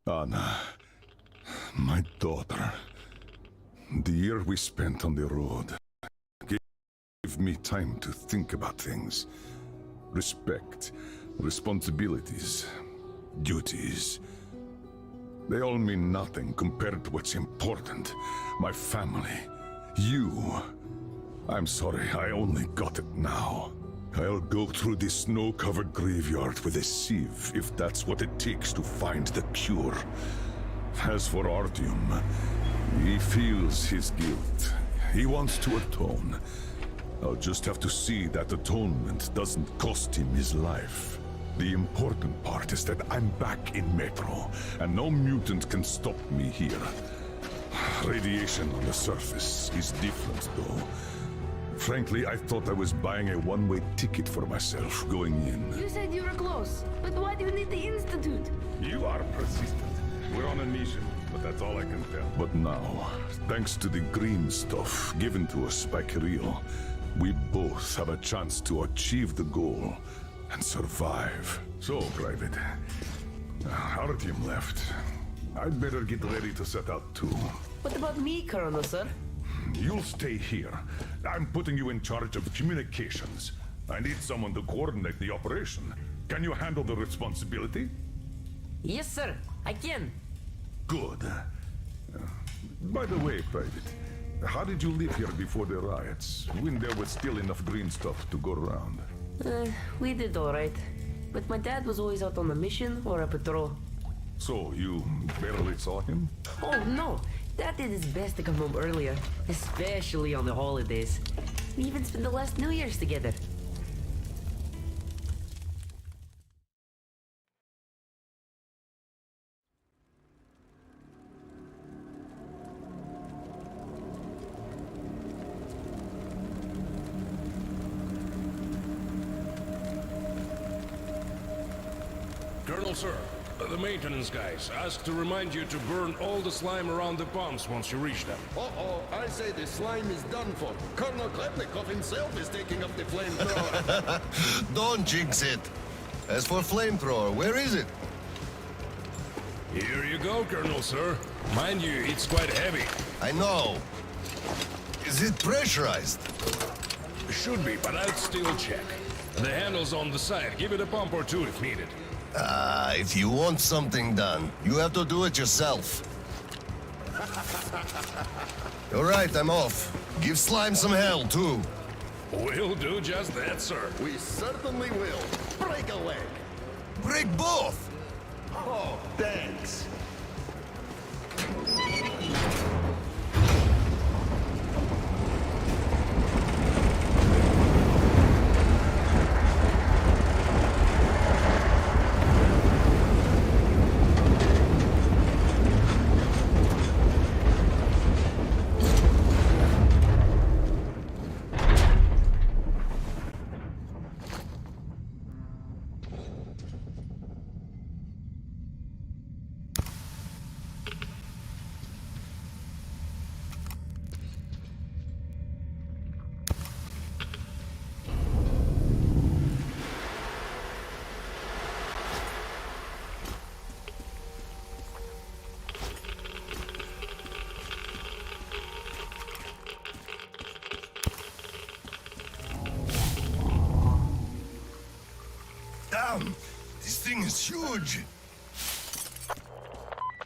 Anna, my daughter. The year we spent on the road gave me time to think about things. Respect, responsibilities, duties. They all mean nothing compared to what's important. My family, you. I'm sorry, I only got it now. I'll go through this snow-covered graveyard with a sieve, if that's what it takes to find the cure. As for Artyom, he feels his guilt. He wants to atone. I'll just have to see that atonement doesn't cost him his life. The important part is that I'm back in Metro, and no mutant can stop me here. Radiation on the surface is different, though. Frankly, I thought I was buying a one-way ticket for myself going in. You said you were close, but why do you need the Institute? You are persistent. We're on a mission, but that's all I can tell. But now, thanks to the green stuff given to us by Kirill, we both have a chance to achieve the goal and survive. So, Private, Artyom left. I'd better get ready to set out too. What about me, Colonel, sir? You'll stay here. I'm putting you in charge of communications. I need someone to coordinate the operation. Can you handle the responsibility? Yes, sir. I can. Good. By the way, Private, how did you live here before the riots, when there was still enough green stuff to go around? We did all right. But my dad was always out on a mission or a patrol. So, you barely saw him? Oh, no. Dad did his best to come home earlier, especially on the holidays. We even spent the last New Year's together. Colonel, sir, the maintenance guys asked to remind you to burn all the slime around the pumps once you reach them. Uh-oh, I say the slime is done for. Colonel Klepnikov himself is taking up the flamethrower. Don't jinx it. As for flamethrower, where is it? Here you go, Colonel, sir. Mind you, it's quite heavy. I know. Is it pressurized? Should be, but I'd still check. The handle's on the side. Give it a pump or two if needed. If you want something done, you have to do it yourself. All right, I'm off. Give slime some hell, too. We'll do just that, sir. We certainly will. Break a leg. Break both! Oh, thanks. Damn! This thing is huge!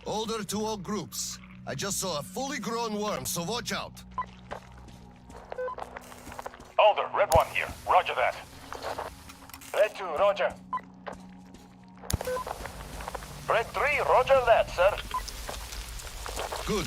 Order to all groups. I just saw a fully grown worm, so watch out. Alder, Red 1 here. Roger that. Red 2, roger. Red 3, roger that, sir. Good.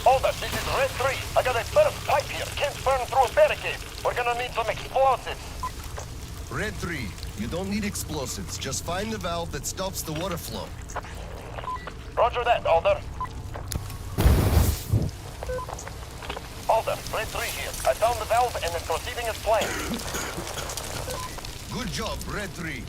Hold up, this is Red 3. I got a burst pipe here. Can't burn through a barricade. We're gonna need some explosives. Red 3, you don't need explosives. Just find the valve that stops the water flow. Roger that, Alder. Alder, Red 3 here. I found the valve and it's proceeding as planned. Good job, Red 3.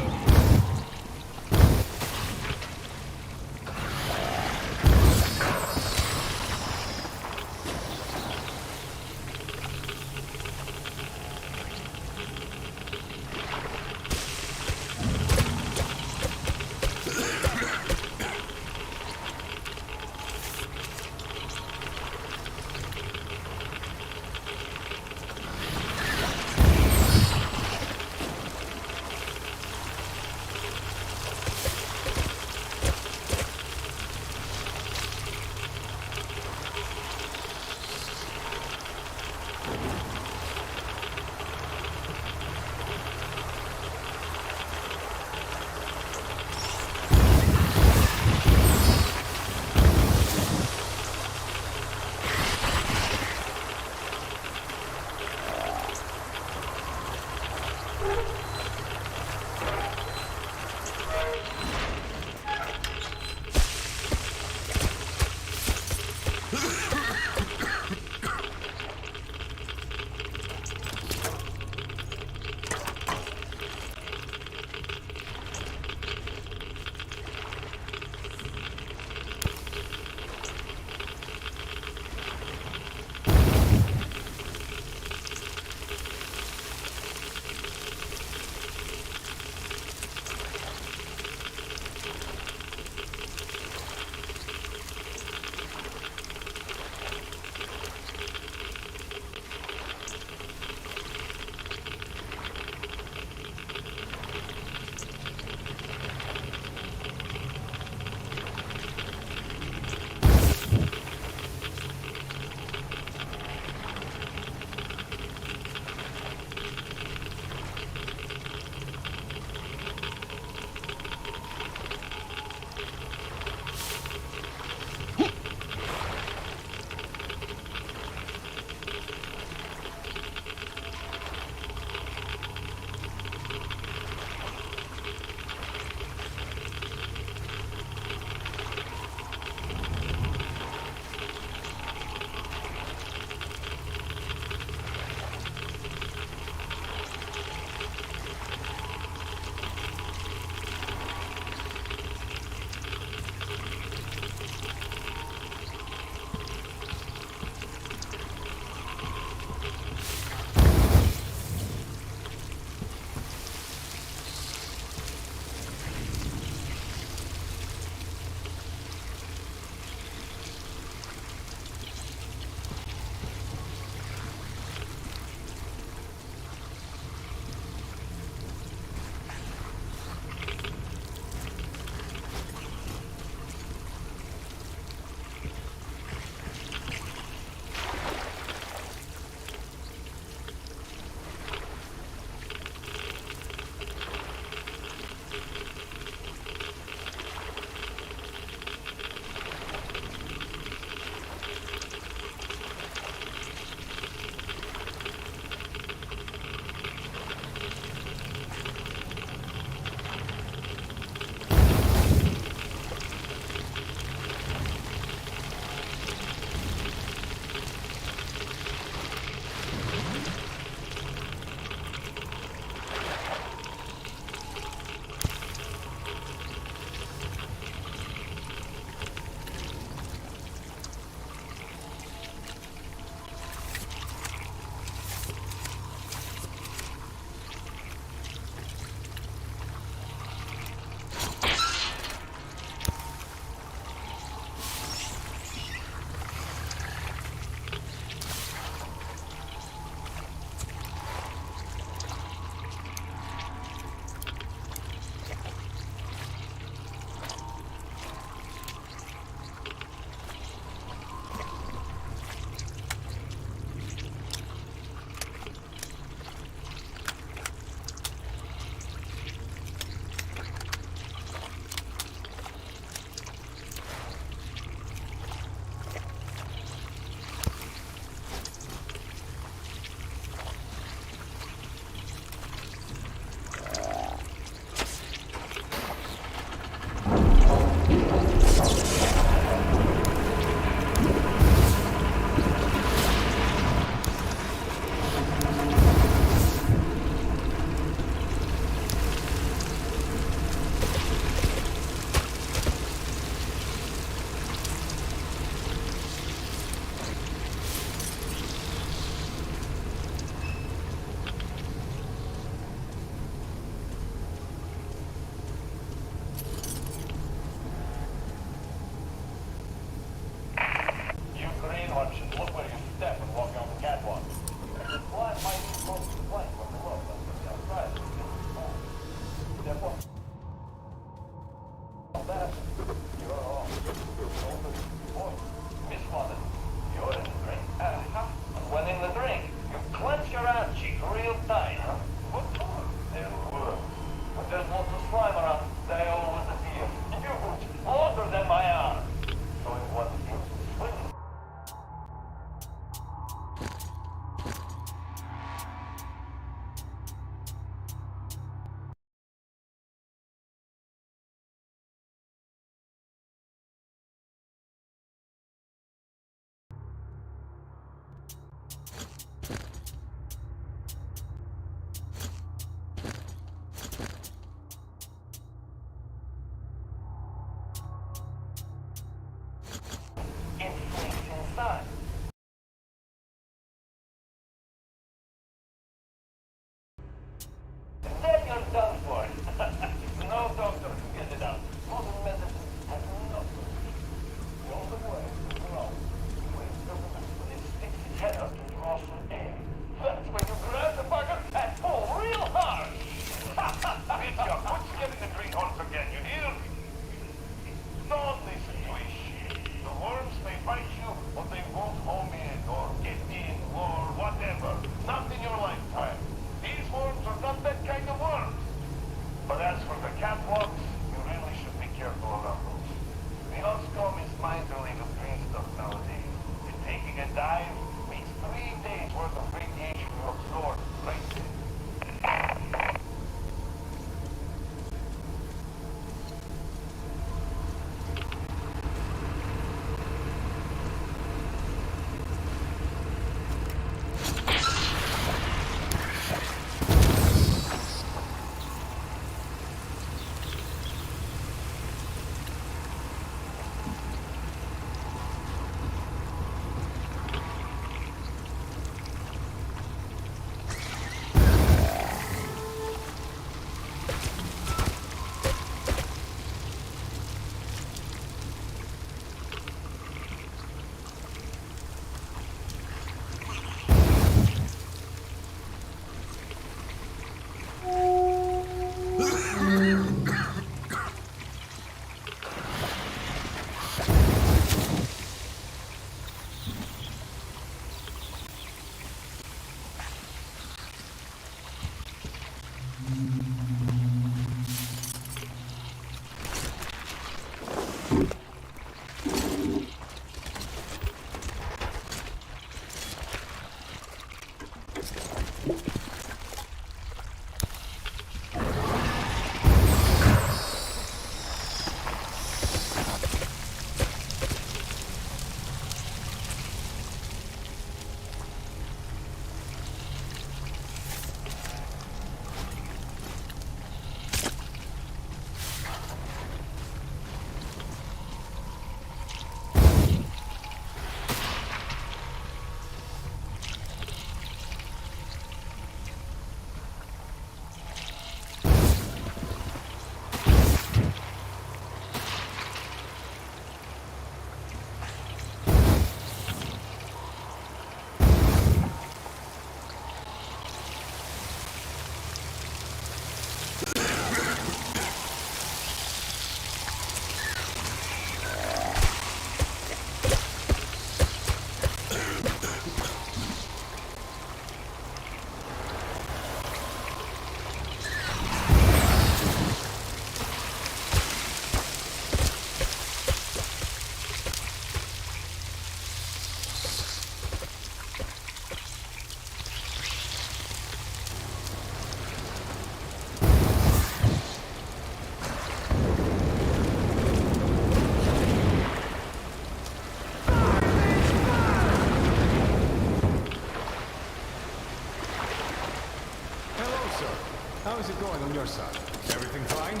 on your side. Everything fine?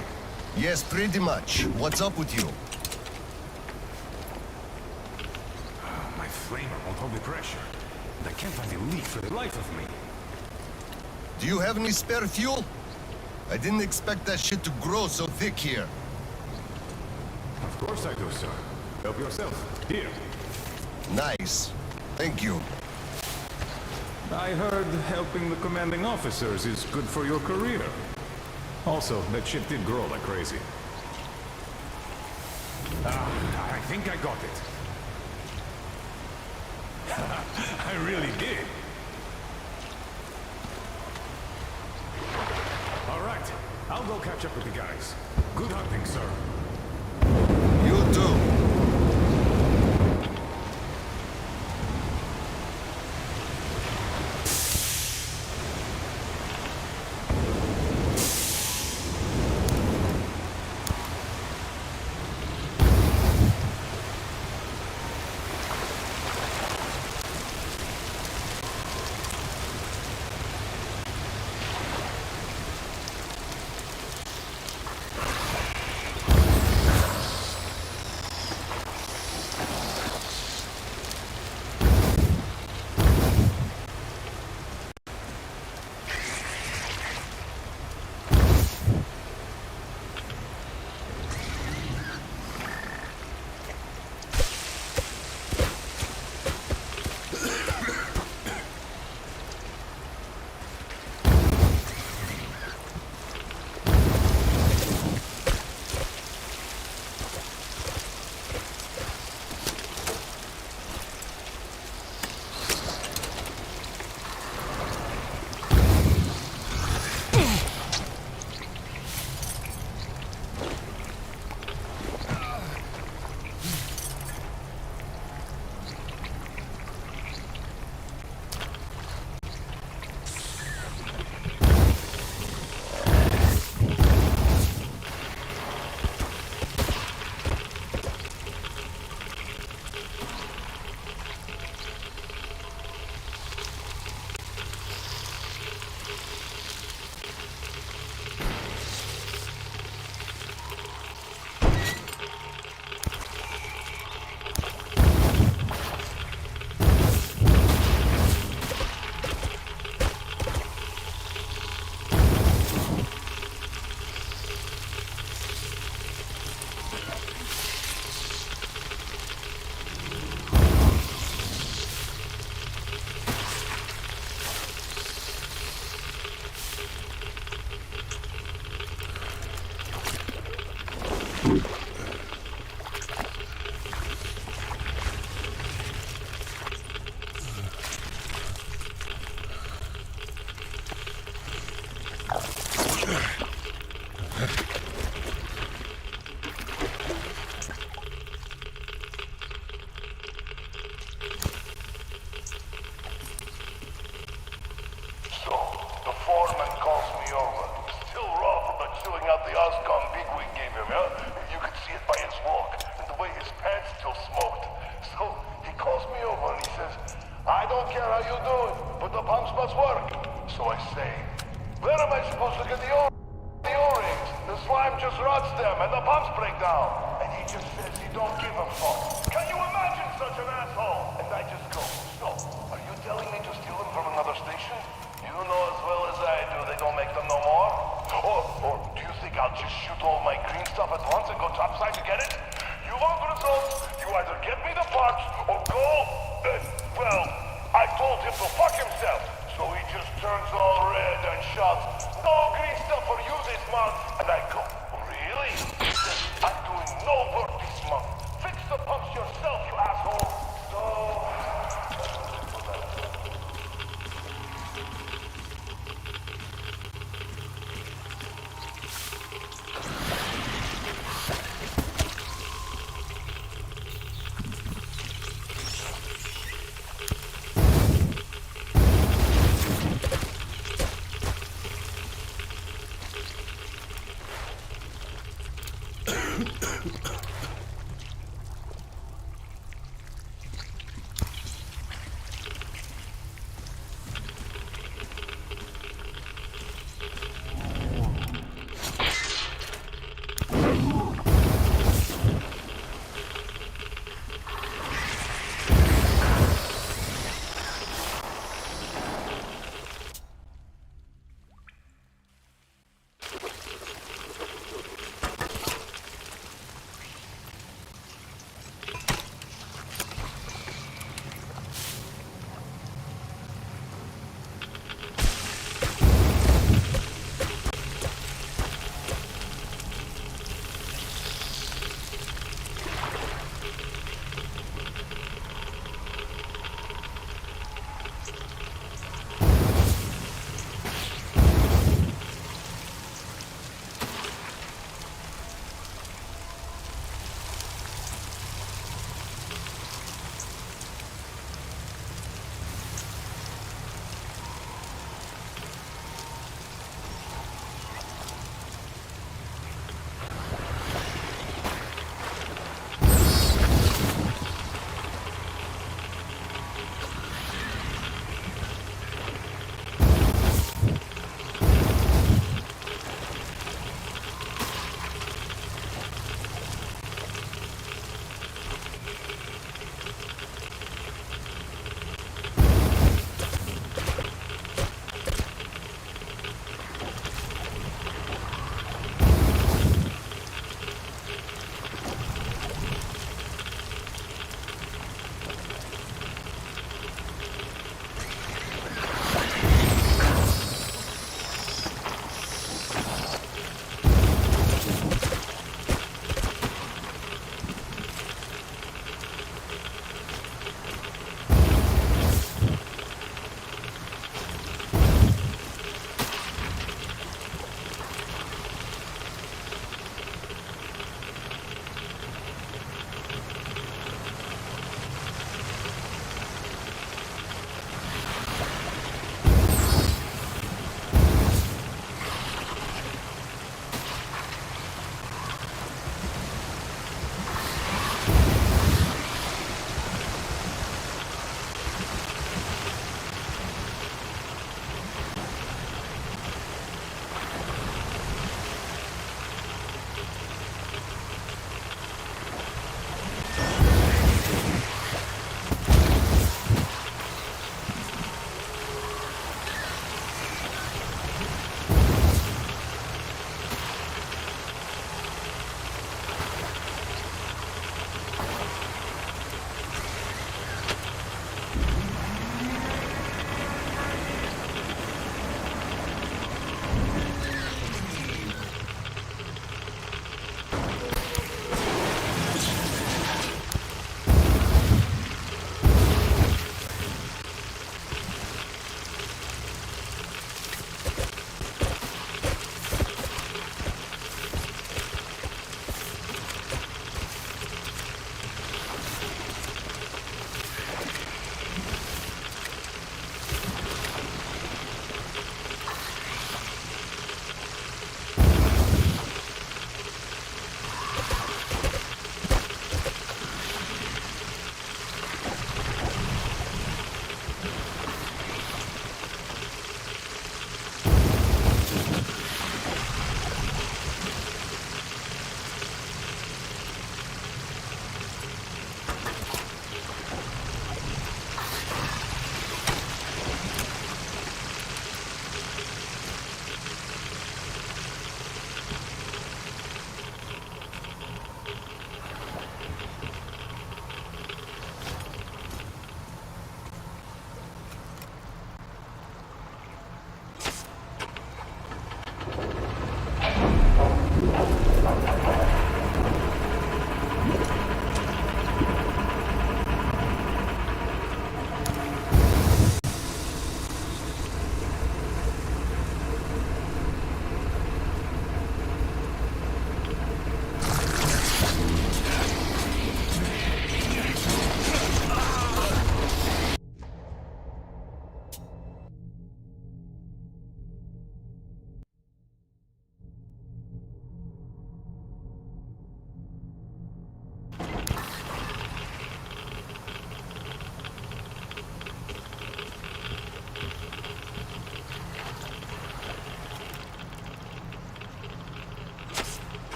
Yes, pretty much. What's up with you? My flamer won't hold the pressure. And I can't find a leak for the life of me. Do you have any spare fuel? I didn't expect that shit to grow so thick here. Of course I do, sir. Help yourself. Here. Nice. Thank you. I heard helping the commanding officers is good for your career. Also, that shit did grow like crazy. I think I got it. I really did. All right, I'll go catch up with the guys. Good hunting, sir. You too.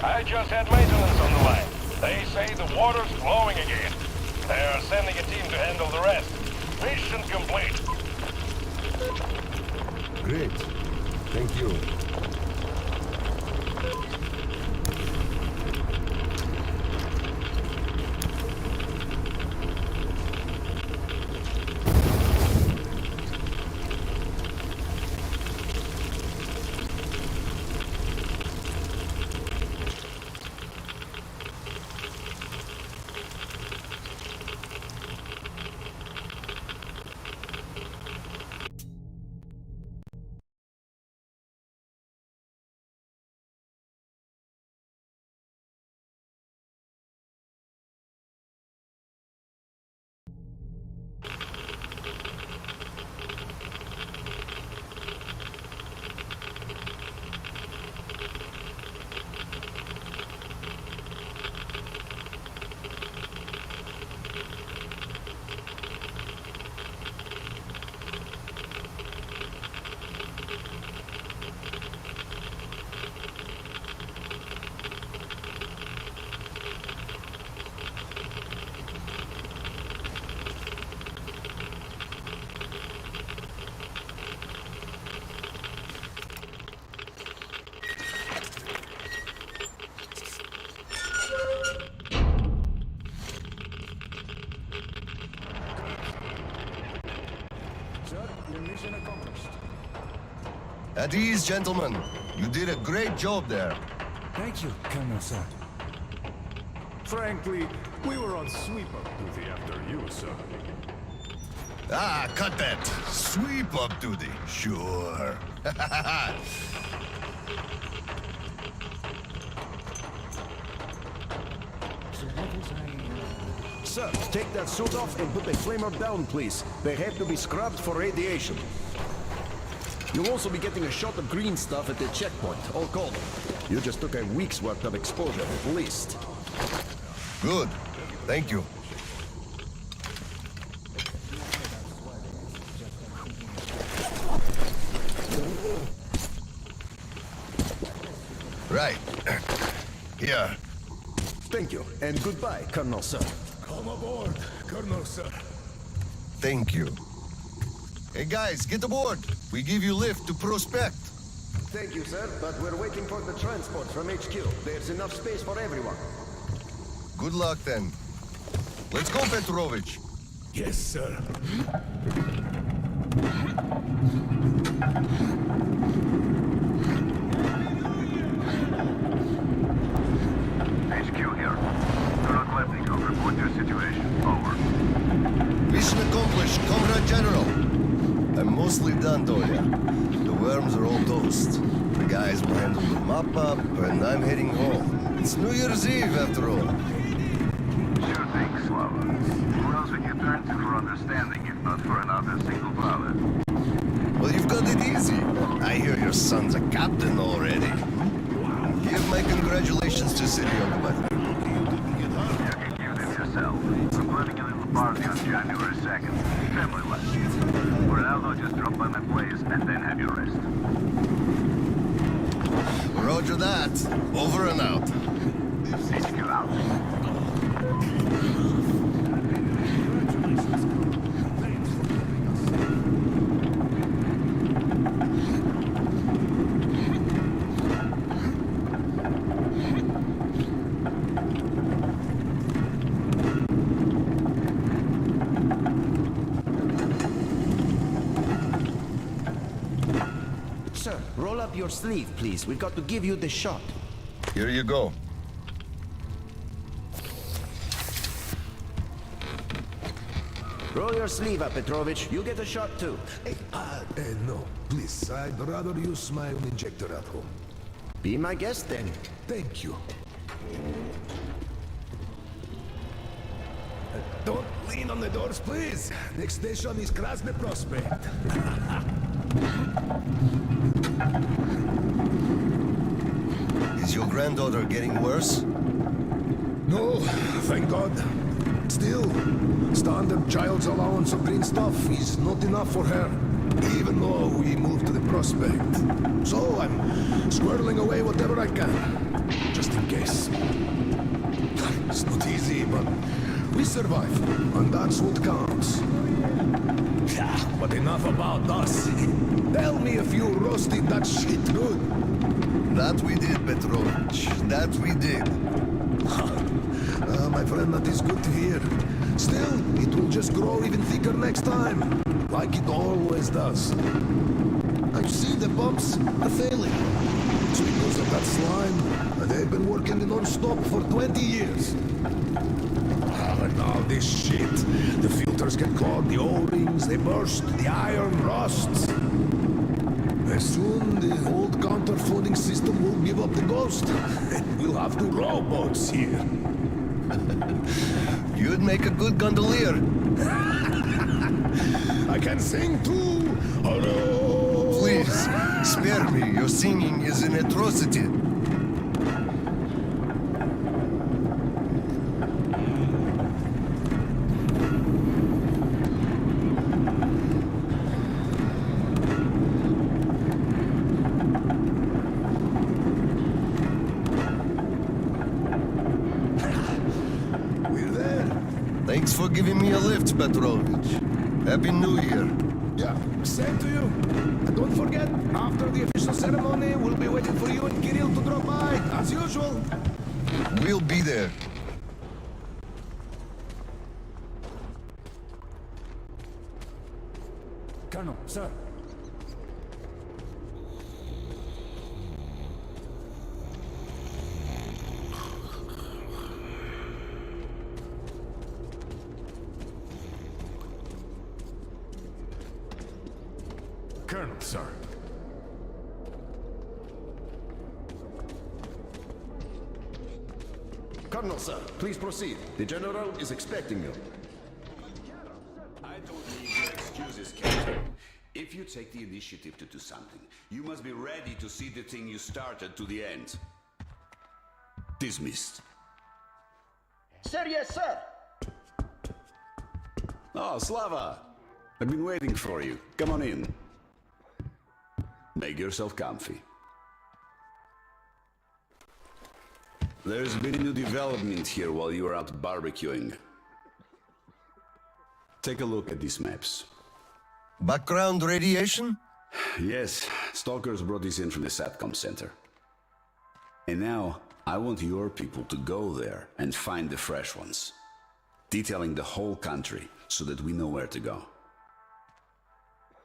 I just had maintenance on the line. They say the water's flowing again. They are sending a team to handle the rest. Mission complete. Great. Thank you. At ease, gentlemen. You did a great job there. Thank you, Colonel, sir. Frankly, we were on sweep-up duty after you, sir. Ah, cut that. Sweep-up duty. Sure. Sir, take that suit off and put the flamer down, please. They have to be scrubbed for radiation. You'll also be getting a shot of green stuff at the checkpoint, all cold. You just took a week's worth of exposure, at least. Good. Thank you. Right. Here. Thank you, and goodbye, Colonel, sir. Come aboard, Colonel, sir. Thank you. Hey guys, get aboard. We give you lift to Prospect. Thank you, sir, but we're waiting for the transport from HQ. There's enough space for everyone. Good luck then. Let's go, Petrovich. Yes, sir. HQ here. Colonel Klepnikov, report your situation. Over. Mission accomplished, Comrade General. I'm mostly done, Tolia. The worms are all toast. The guys will handle the mop-up, and I'm heading home. It's New Year's Eve, after all. Sure thing, Slava. Who else would you turn to for understanding, if not for another single father? Well, you've got it easy. I hear your son's a captain already. Give my congratulations to Sirio, buddy. You can give it yourself. I'm planning a little party on January 2nd. Family lunch. For now, though, just drop by my place and then have your rest. Roger that. Over and out. HQ out. Sir, roll up your sleeve, please. We've got to give you the shot. Here you go. Roll your sleeve up, Petrovich. You get a shot, too. No, please. I'd rather use my own injector at home. Be my guest, then. Thank you. Don't lean on the doors, please. Next station is Krasny Prospect. Is your granddaughter getting worse? No, thank God. Still, standard child's allowance of green stuff is not enough for her, even though we moved to the Prospect. So I'm squirreling away whatever I can. just in case. It's not easy, but we survive, and that's what counts. Yeah, but enough about us. Tell me if you roasted that shit good. That we did, Petrovich. That we did. My friend, that is good to hear. Still, it will just grow even thicker next time, like it always does. I see the bumps are failing. It's because of that slime, and they've been working non-stop for 20 years. And now this shit. The filters get clogged, the O-rings, they burst, the iron rusts. Soon, the old counter-flooding system will give up the ghost. We'll have two rowboats here. You'd make a good gondolier. I can sing too. Hello. Please, spare me. Your singing is an atrocity. Thanks for giving me a lift, Petrovich. Happy New Year. Yeah, same to you. And don't forget, after the official ceremony, we'll be waiting for you and Kirill to drop by, as usual. We'll be there. Colonel, sir. Colonel, sir. Colonel, sir, please proceed. The General is expecting you. I don't need your excuses, Captain. If you take the initiative to do something, you must be ready to see the thing you started to the end. Dismissed. Sir, yes, sir. Oh, Slava! I've been waiting for you. Come on in. Make yourself comfy. There's been a new development here while you were out barbecuing. Take a look at these maps. Background radiation? Yes, stalkers brought this in from the SATCOM center. And now, I want your people to go there and find the fresh ones. Detailing the whole country so that we know where to go.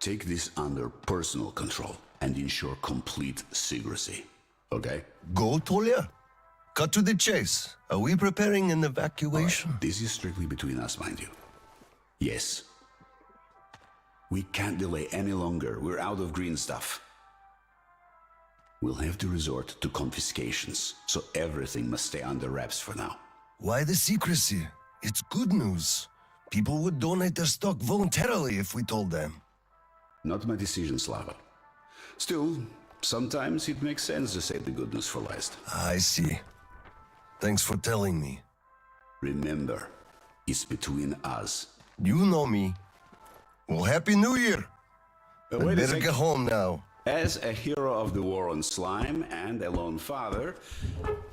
Take this under personal control and ensure complete secrecy. Okay? Go, Tolia? Cut to the chase. Are we preparing an evacuation? Right. This is strictly between us, mind you. Yes. We can't delay any longer. We're out of green stuff. We'll have to resort to confiscations, so everything must stay under wraps for now. Why the secrecy? It's good news. People would donate their stock voluntarily if we told them. Not my decision, Slava. Still, sometimes it makes sense to save the good news for last. I see. Thanks for telling me. Remember, it's between us. You know me. Well, Happy New Year! I Wait a better sec. get home now. As a hero of the war on slime and a lone father,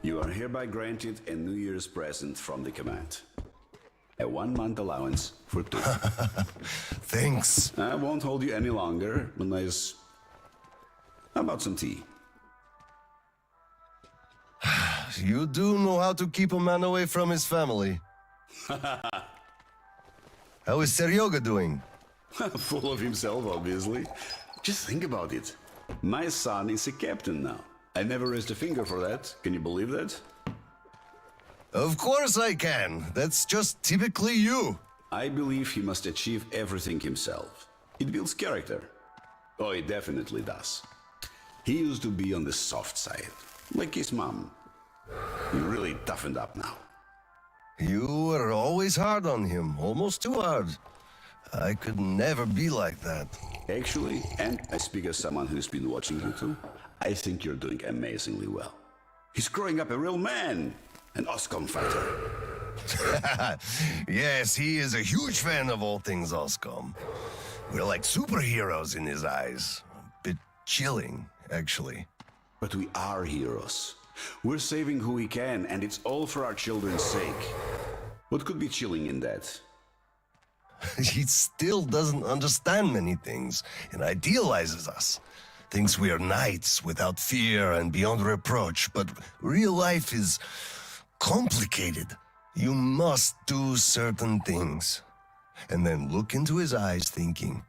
you are hereby granted a New Year's present from the command. A 1-month allowance for 2. Thanks. I won't hold you any longer, unless... How about some tea? You do know how to keep a man away from his family. How is Seryoga doing? Full of himself, obviously. Just think about it. My son is a captain now. I never raised a finger for that. Can you believe that? Of course I can. That's just typically you. I believe he must achieve everything himself. It builds character. Oh, it definitely does. He used to be on the soft side, like his mom. He really toughened up now. You were always hard on him, almost too hard. I could never be like that. Actually, and I speak as someone who's been watching you too, I think you're doing amazingly well. He's growing up a real man, an Oscom fighter. Yes, he is a huge fan of all things Oscom. We're like superheroes in his eyes. A bit chilling, actually. But we are heroes. We're saving who we can, and it's all for our children's sake. What could be chilling in that? He still doesn't understand many things and idealizes us. Thinks we are knights without fear and beyond reproach, but real life is complicated. You must do certain things. And then look into his eyes thinking,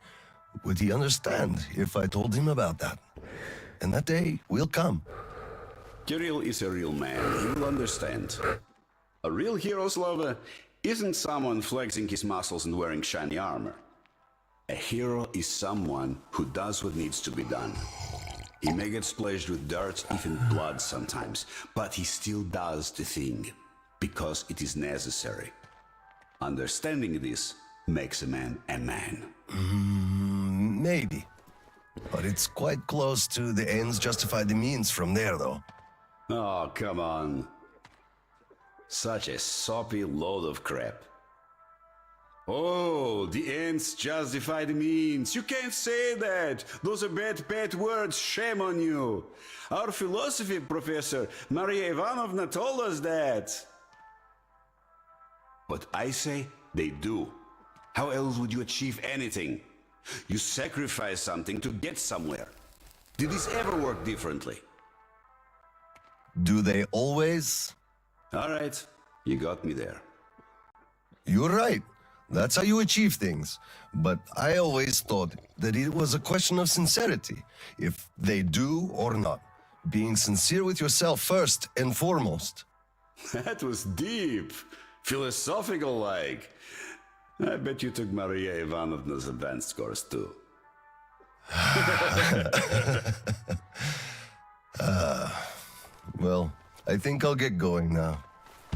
would he understand if I told him about that? And that day will come. Kirill is a real man. He will understand. A real hero, Slava, isn't someone flexing his muscles and wearing shiny armor. A hero is someone who does what needs to be done. He may get splashed with dirt, even blood sometimes, but he still does the thing, because it is necessary. Understanding this makes a man a man. Maybe. But it's quite close to the ends justify the means from there, though. Oh, come on. Such a soppy load of crap. Oh, the ends justify the means. You can't say that. Those are bad words. Shame on you. Our philosophy professor, Maria Ivanovna, told us that. But I say they do. How else would you achieve anything? You sacrifice something to get somewhere. Did this ever work differently? Do they always? All right, you got me there. You're right. That's how you achieve things. But I always thought that it was a question of sincerity, if they do or not. Being sincere with yourself first and foremost. That was deep. Philosophical-like. I bet you took Maria Ivanovna's advanced course too. Well, I think I'll get going now.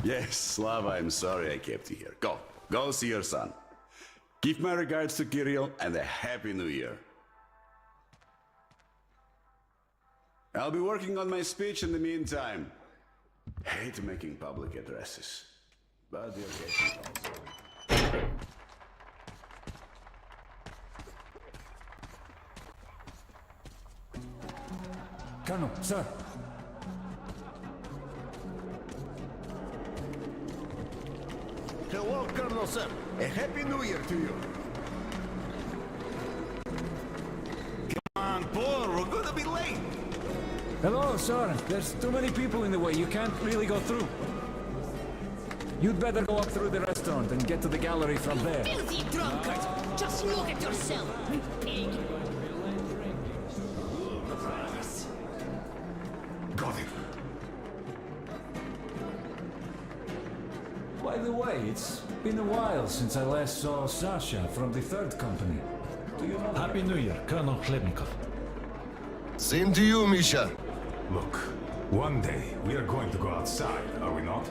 Yes, Slava, I'm sorry I kept you here. Go see your son. Give my regards to Kirill and a Happy New Year. I'll be working on my speech in the meantime. Hate making public addresses, but the occasion calls. Colonel, sir. Hello, Colonel Sam. A Happy New Year to you. Come on, Paul, we're gonna be late. Hello, sir. There's too many people in the way. You can't really go through. You'd better go up through the restaurant and get to the gallery from there. Filthy drunkard! Just look at yourself, you pig! Got it. By the way, it's been a while since I last saw Sasha from the 3rd Company. Do you know? Happy New Year, Colonel Khlebnikov. Same to you, Misha. Look, one day we are going to go outside, are we not?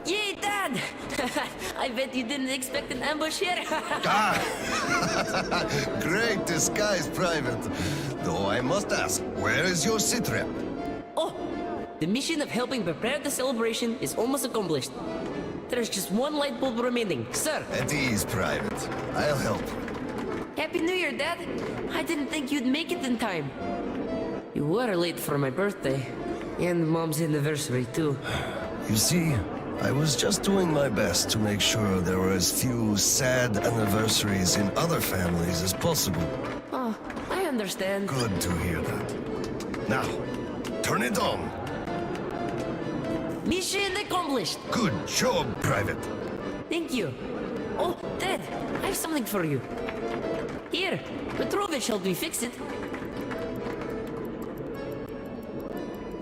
Yay, Dad! I bet you didn't expect an ambush here. Great disguise, Private. Though I must ask, where is your sitrep? Oh, the mission of helping prepare the celebration is almost accomplished. There's just one light bulb remaining, sir. At ease, Private. I'll help. Happy New Year, Dad. I didn't think you'd make it in time. You were late for my birthday. And Mom's anniversary, too. You see, I was just doing my best to make sure there were as few sad anniversaries in other families as possible. Oh, I understand. Good to hear that. Now, turn it on. Mission accomplished. Good job, Private. Thank you. Oh, Dad, I have something for you. Here, Petrovich helped me fix it.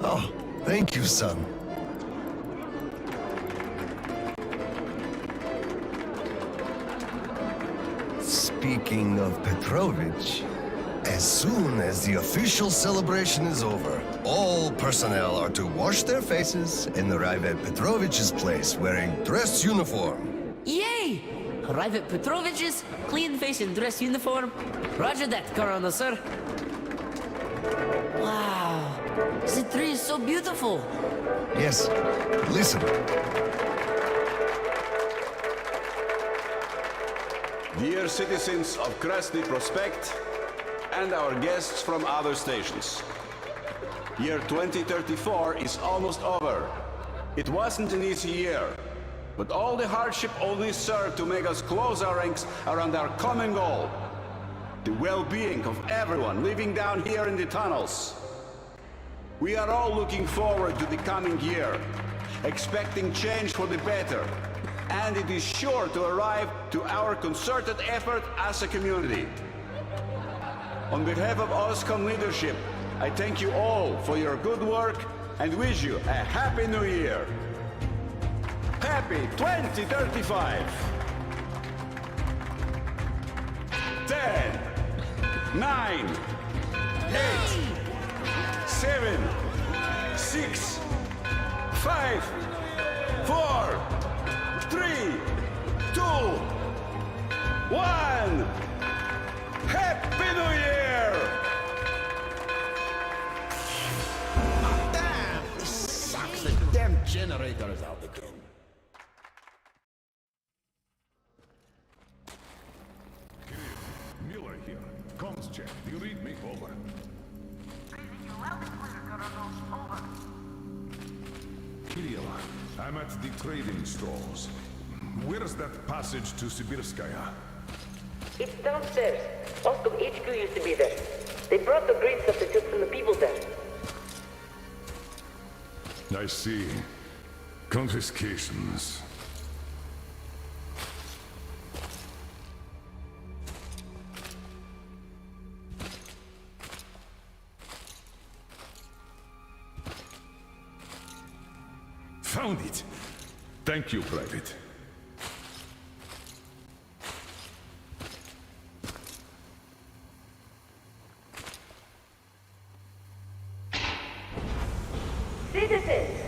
Oh, thank you, son. Speaking of Petrovich, as soon as the official celebration is over, all personnel are to wash their faces and arrive at Petrovich's place wearing dress uniform. Yay! Private Petrovich's clean face and dress uniform. Roger that, Colonel, sir. Wow, the tree is so beautiful. Yes. Listen. Dear citizens of Krasny Prospect and our guests from other stations. Year 2034 is almost over. It wasn't an easy year, but all the hardship only served to make us close our ranks around our common goal. The well-being of everyone living down here in the tunnels. We are all looking forward to the coming year, expecting change for the better, and it is sure to arrive to our concerted effort as a community. On behalf of OSCOM leadership, I thank you all for your good work and wish you a Happy New Year. Happy 2035! 10, 9, 8, 7, 6, 5, 4, 3, 2, 1. Happy New Year! Damn! This sucks. The damn generator is out again. Miller here. Comms check. Do you read me? Over. Kirill, I'm at the trading stalls. Where's that passage to Sibirskaya? It's downstairs. Oscom HQ used to be there. They brought the green stuff they took from the people there. I see. Confiscations. Found it! Thank you, Private. Citizens,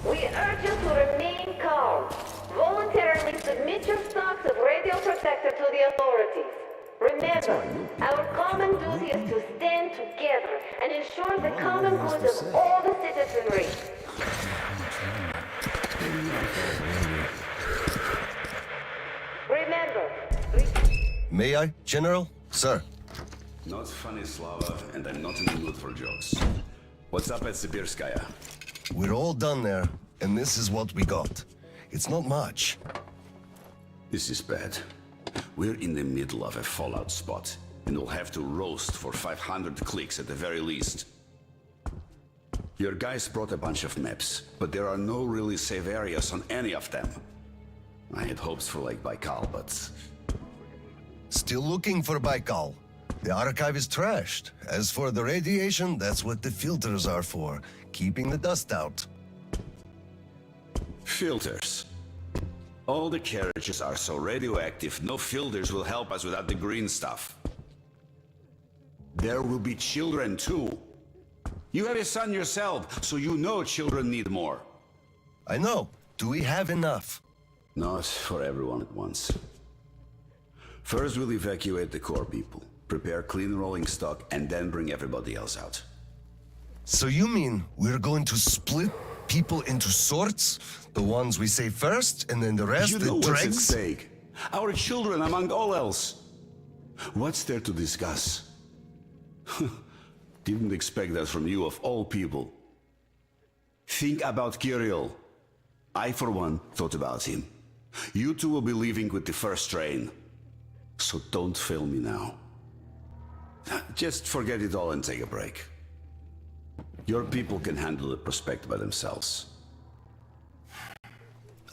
we urge you to remain calm. Voluntarily submit your stocks of radio protector to the authorities. Remember, our common duty is to stand together and ensure the common good of all the citizenry. Remember, May I, General? Sir. Not funny, Slava, and I'm not in the mood for jokes. What's up at Sibirskaya? We're all done there, and this is what we got. It's not much. This is bad. We're in the middle of a fallout spot, and we'll have to roast for 500 clicks at the very least. Your guys brought a bunch of maps, but there are no really safe areas on any of them. I had hopes for like Baikal, but... Still looking for Baikal. The archive is trashed. As for the radiation, that's what the filters are for. Keeping the dust out. Filters. All the carriages are so radioactive, no filters will help us without the green stuff. There will be children too. You have a son yourself, so you know children need more. I know. Do we have enough? Not for everyone at once. First we'll evacuate the core people, prepare clean rolling stock, and then bring everybody else out. So you mean we're going to split people into sorts? The ones we save first, and then the rest, You the know what's at dregs? stake. Our children among all else. What's there to discuss? Didn't expect that from you of all people. Think about Kirill. I, for one, thought about him. You two will be leaving with the first train. So don't fail me now. Just forget it all and take a break. Your people can handle the prospect by themselves.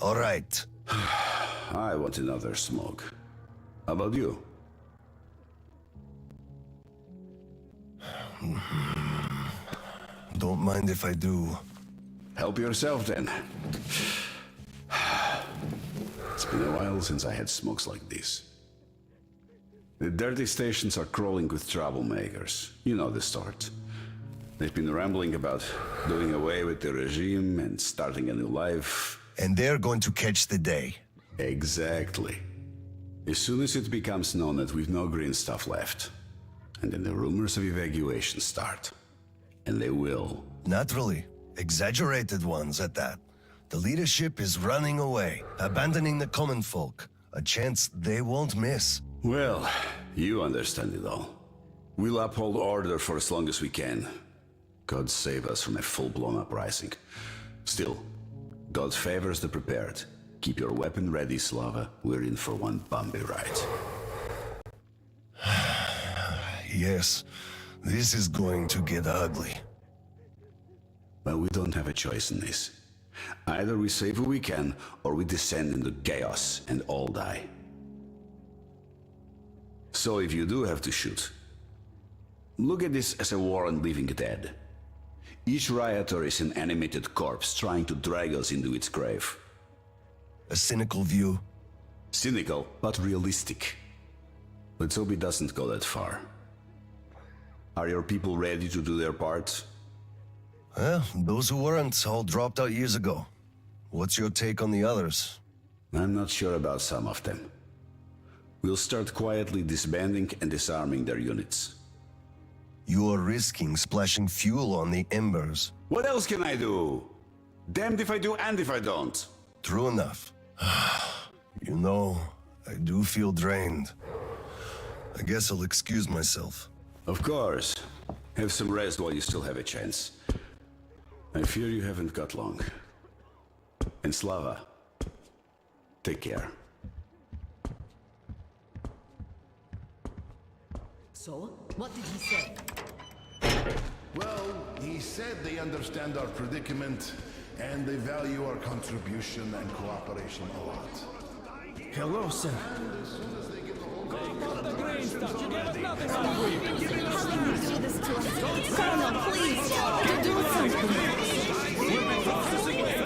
All right. I want another smoke. How about you? Don't mind if I do. Help yourself then. It's been a while since I had smokes like this. The dirty stations are crawling with troublemakers. You know the sort. They've been rambling about doing away with the regime and starting a new life. And they're going to catch the day. Exactly. As soon as it becomes known that we've no green stuff left, and then the rumors of evacuation start. And they will. Naturally. Exaggerated ones at that. The leadership is running away, abandoning the common folk. A chance they won't miss. Well, you understand it all. We'll uphold order for as long as we can. God save us from a full-blown uprising. Still, God favors the prepared. Keep your weapon ready, Slava. We're in for one bumpy ride. Yes, this is going to get ugly. But we don't have a choice in this. Either we save who we can, or we descend into chaos and all die. So if you do have to shoot, look at this as a war on living dead. Each rioter is an animated corpse trying to drag us into its grave. A cynical view. Cynical, but realistic. Let's hope it doesn't go that far. Are your people ready to do their part? Well, those who weren't all dropped out years ago. What's your take on the others? I'm not sure about some of them. We'll start quietly disbanding and disarming their units. You are risking splashing fuel on the embers. What else can I do? Damned if I do and if I don't. True enough. You know, I do feel drained. I guess I'll excuse myself. Of course. Have some rest while you still have a chance. I fear you haven't got long. And Slava, take care. So, what did he say? Well, he said they understand our predicament and they value our contribution and cooperation a lot. Hello, sir. How can you do this to us? Colonel, please, do something.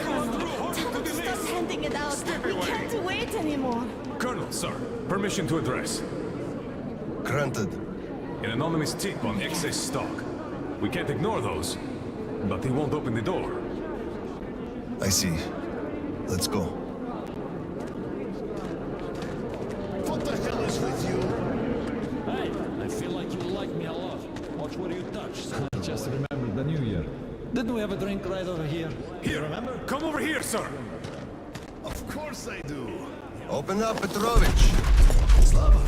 Colonel, tell them to stop handing it out. We can't wait anymore. Colonel, sir. Permission to address. Granted. An anonymous tip on excess stock. We can't ignore those, but they won't open the door. I see. Let's go. What the hell is with you? Hey, I feel like you like me a lot. Watch where you touch, son. I just remembered the New Year. Didn't we have a drink right over here? Here, remember? Come over here, sir. Of course I do. Open up, Petrovich. Slava.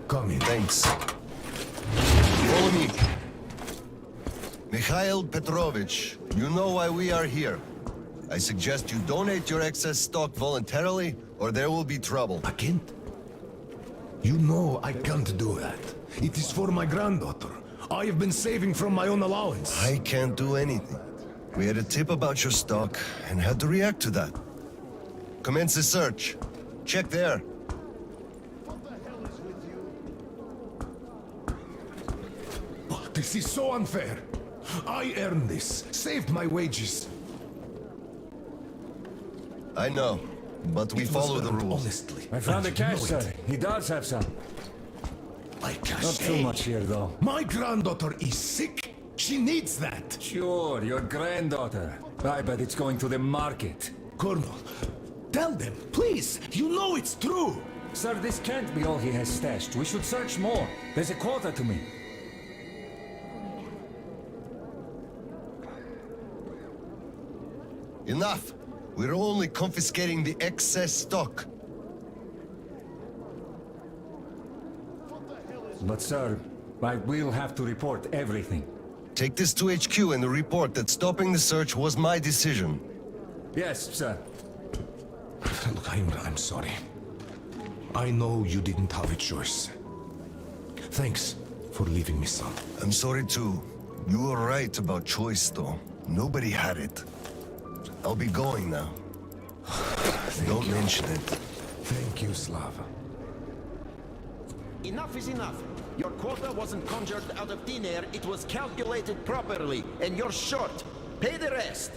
Come in. Thanks. Follow me. Mikhail Petrovich, you know why we are here. I suggest you donate your excess stock voluntarily, or there will be trouble. I can't. You know I can't do that. It is for my granddaughter. I have been saving from my own allowance. I can't do anything. We had a tip about your stock and had to react to that. Commence the search. Check there. What the hell is with you? Oh, this is so unfair. I earned this, saved my wages. I know, but we follow the rules. Honestly. I found the cash, sir. He does have some. My cash. Not too much here, though. My granddaughter is sick. She needs that. Sure, your granddaughter. I bet it's going to the market. Colonel, tell them, please. You know it's true. Sir, this can't be all he has stashed. We should search more. There's a quota to me. Enough! We're only confiscating the excess stock. But sir, I will have to report everything. Take this to HQ and report that stopping the search was my decision. Yes, sir. Look, I'm sorry. I know you didn't have a choice. Thanks for leaving me, son. I'm sorry too. You were right about choice, though. Nobody had it. I'll be going now. Don't mention it. Thank you, Slava. Enough is enough. Your quota wasn't conjured out of thin air, it was calculated properly, and you're short. Pay the rest.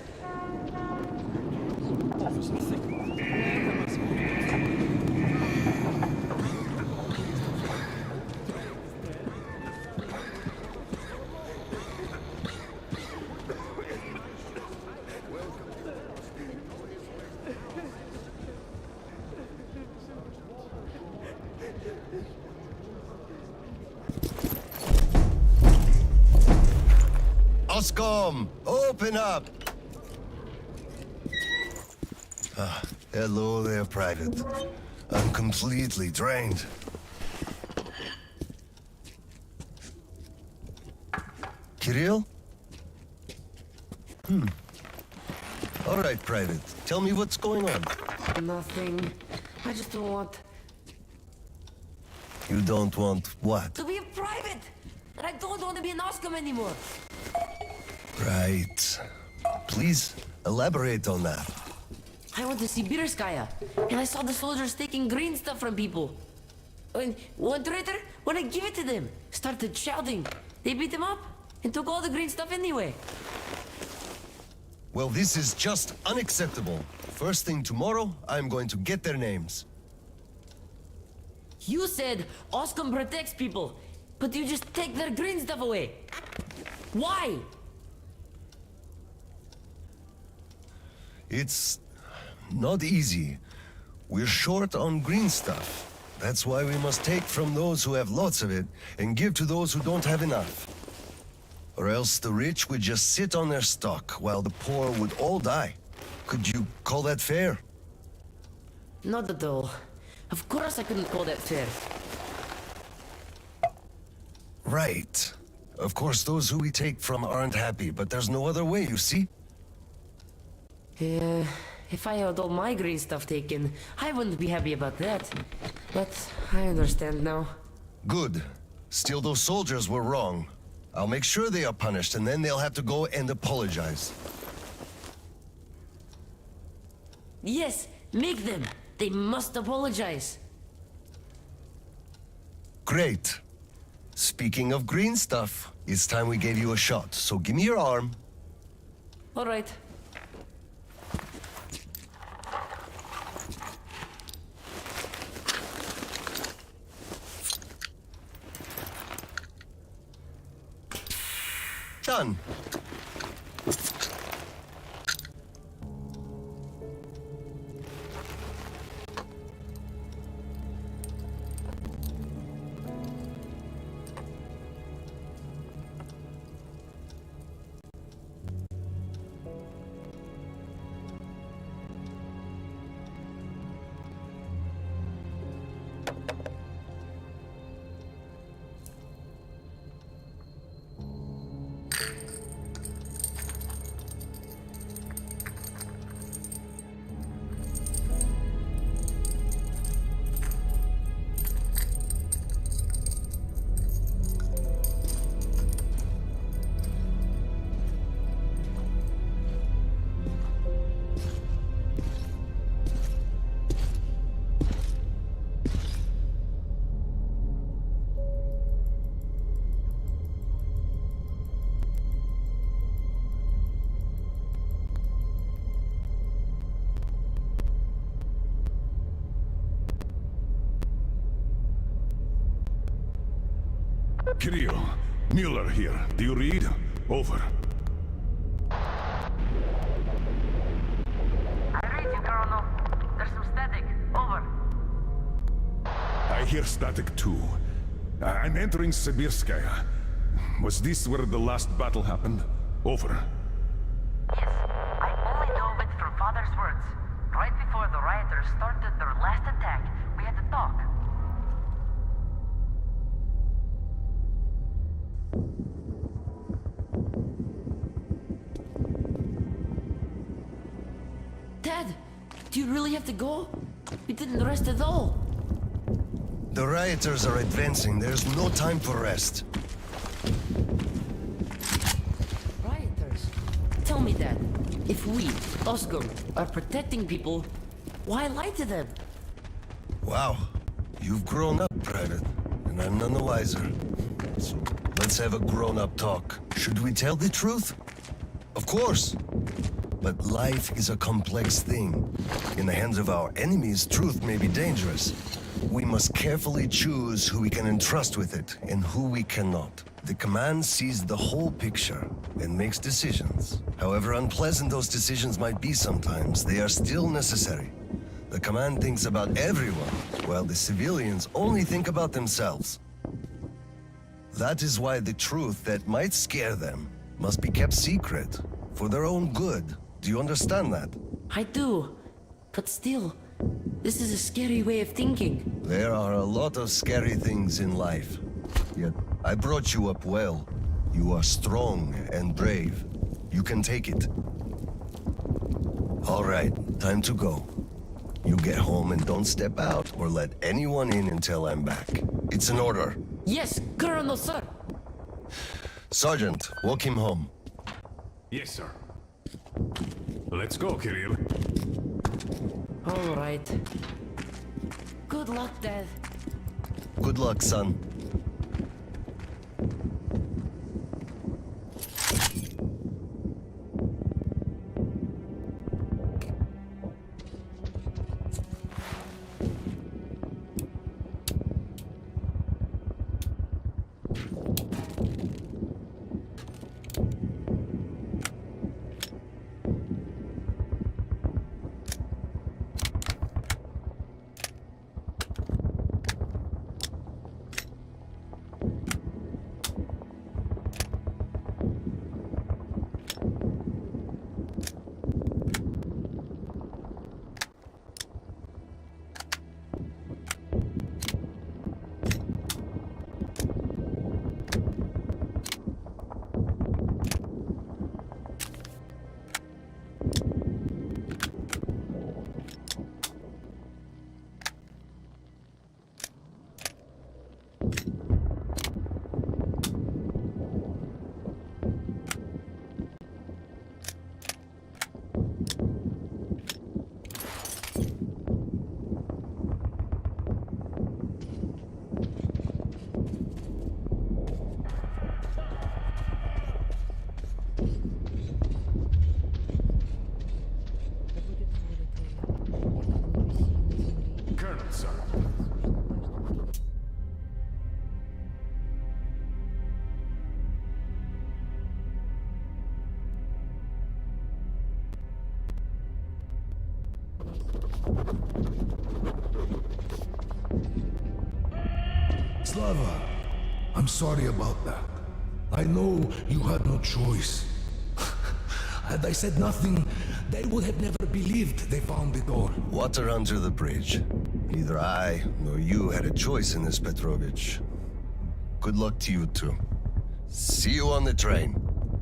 Oscom, open up! Hello there, Private. I'm completely drained. Kirill? All right, Private. Tell me what's going on. Nothing. I just don't want You don't want what? to be a private! And I don't want to be an Oscom anymore! Right. Please, elaborate on that. I went to Sibirskaya, and I saw the soldiers taking green stuff from people. And one traitor, when I give it to them, started shouting. They beat him up and took all the green stuff anyway. Well, this is just unacceptable. First thing tomorrow, I'm going to get their names. You said Oscom protects people, but you just take their green stuff away. Why? It's not easy. We're short on green stuff. That's why we must take from those who have lots of it and give to those who don't have enough. Or else the rich would just sit on their stock while the poor would all die. Could you call that fair? Not at all. Of course I couldn't call that fair. Right. Of course, those who we take from aren't happy, but there's no other way, you see? If I had all my green stuff taken, I wouldn't be happy about that. But I understand now. Good. Still, those soldiers were wrong. I'll make sure they are punished, and then they'll have to go and apologize. Yes, make them. They must apologize. Great. Speaking of green stuff, it's time we gave you a shot, so give me your arm. All right. Done. Kirill, Mueller here. Do you read? Over. I read you, Colonel. There's some static. Over. I hear static too. I'm entering Sibirskaya. Was this where the last battle happened? Over. Yes, I only know of it from Father's words. Right before the rioters started their last attack, we had to talk. Dad, do you really have to go? We didn't rest at all. The rioters are advancing. There's no time for rest. Rioters? Tell me, Dad. If we, Oscom, are protecting people, why lie to them? Wow. You've grown up, Private. And I'm none the wiser. So let's have a grown-up talk. Should we tell the truth? Of course. But life is a complex thing. In the hands of our enemies, truth may be dangerous. We must carefully choose who we can entrust with it and who we cannot. The command sees the whole picture and makes decisions. However unpleasant those decisions might be sometimes, they are still necessary. The command thinks about everyone, while the civilians only think about themselves. That is why the truth that might scare them must be kept secret, for their own good. Do you understand that? I do. But still, this is a scary way of thinking. There are a lot of scary things in life. Yet, I brought you up well. You are strong and brave. You can take it. All right, time to go. You get home and don't step out or let anyone in until I'm back. It's an order. Yes, Colonel, sir. Sergeant, walk him home. Yes, sir. Let's go, Kirill. All right. Good luck, Dad. Good luck, son. Colonel, sir. Slava, I'm sorry about that. I know you had no choice. Had I said nothing, they would have never believed they found the door. Water under the bridge. Neither I nor you had a choice in this, Petrovich. Good luck to you two. See you on the train.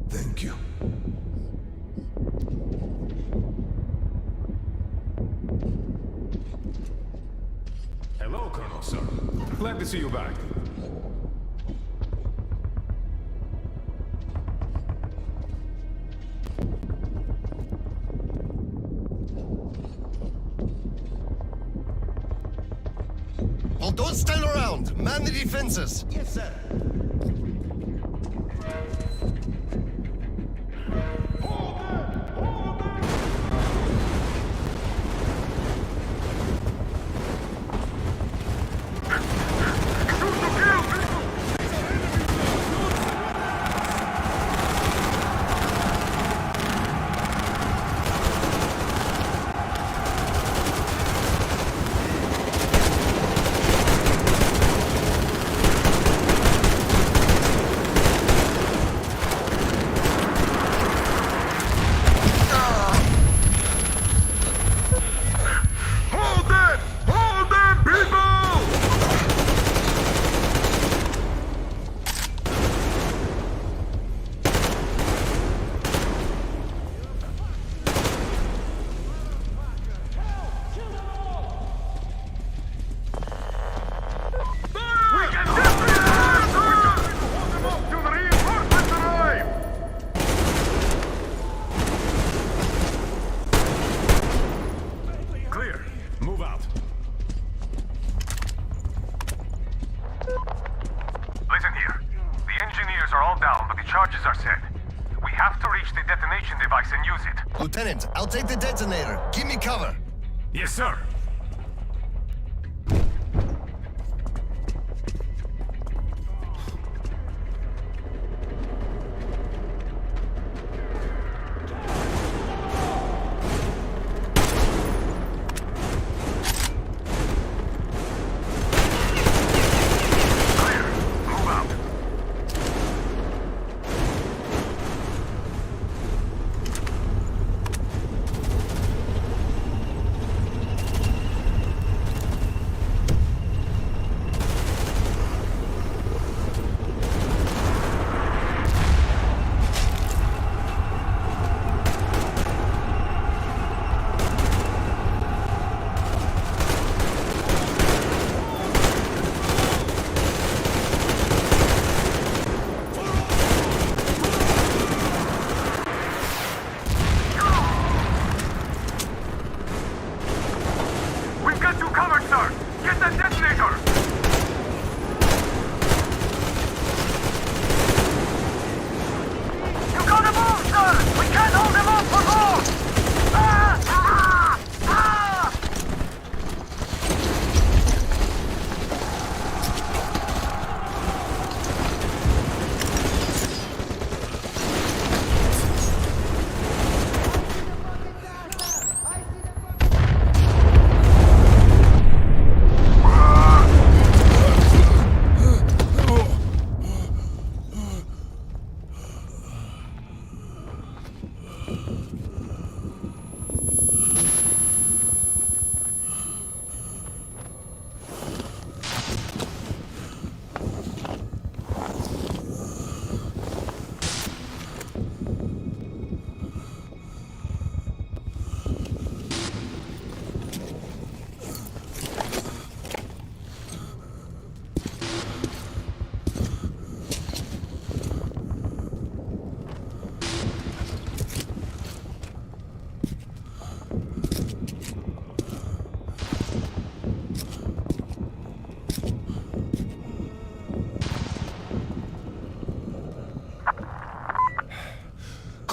Thank you. Hello, Colonel, sir. Glad to see you back. Well, don't stand around. Man the defenses. Yes, sir. charges are set. We have to reach the detonation device and use it. Lieutenant, I'll take the detonator. Give me cover. Yes, sir.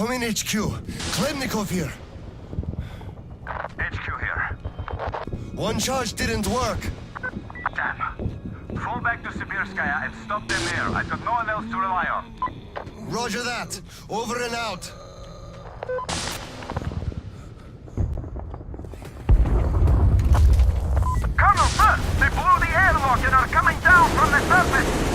Come in, HQ. Klemnikov here. HQ here. One charge didn't work. Damn. Fall back to Sibirskaya and stop them there. I've got no one else to rely on. Roger that. Over and out. Colonel, sir! They blew the airlock and are coming down from the surface!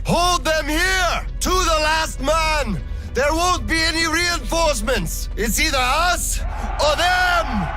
Hold them here! To the last man! There won't be any reinforcements! It's either us or them!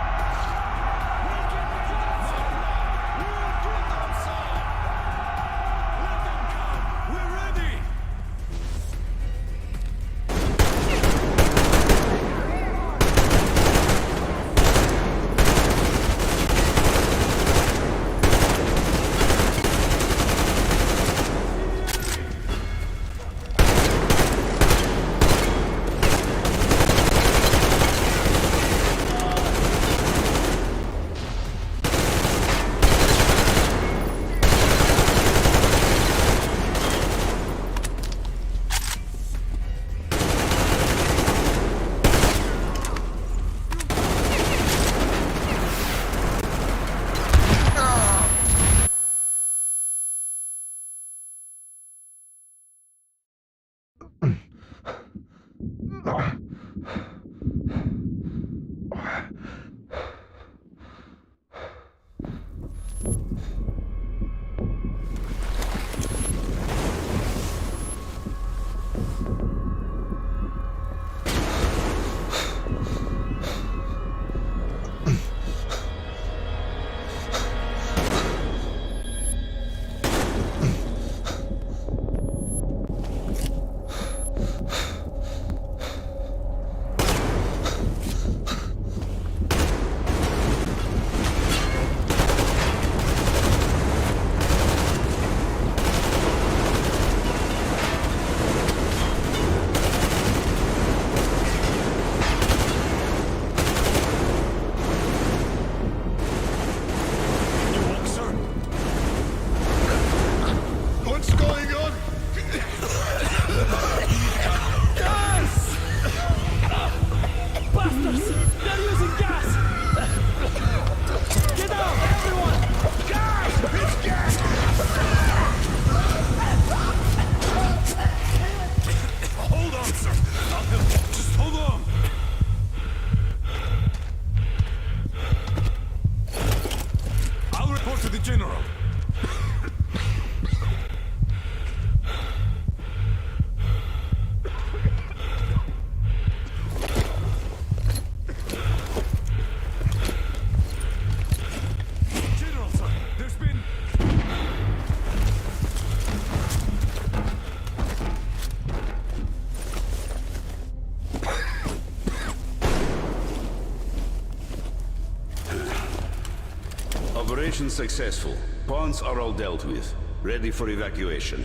Operation successful. Pawns are all dealt with. Ready for evacuation.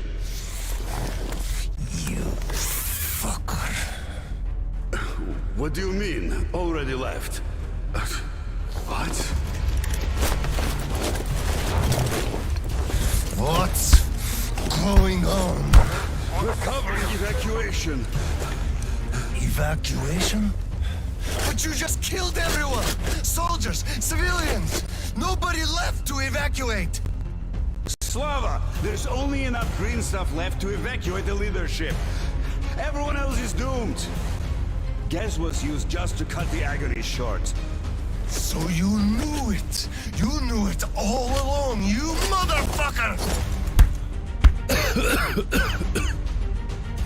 You fucker. What do you mean, already left? What? What's going on? We're covering evacuation. Evacuation? But you just killed everyone! Soldiers, civilians! Nobody left to evacuate! Slava, there's only enough green stuff left to evacuate the leadership. Everyone else is doomed. Gas was used just to cut the agony short. So you knew it! You knew it all along, you motherfucker!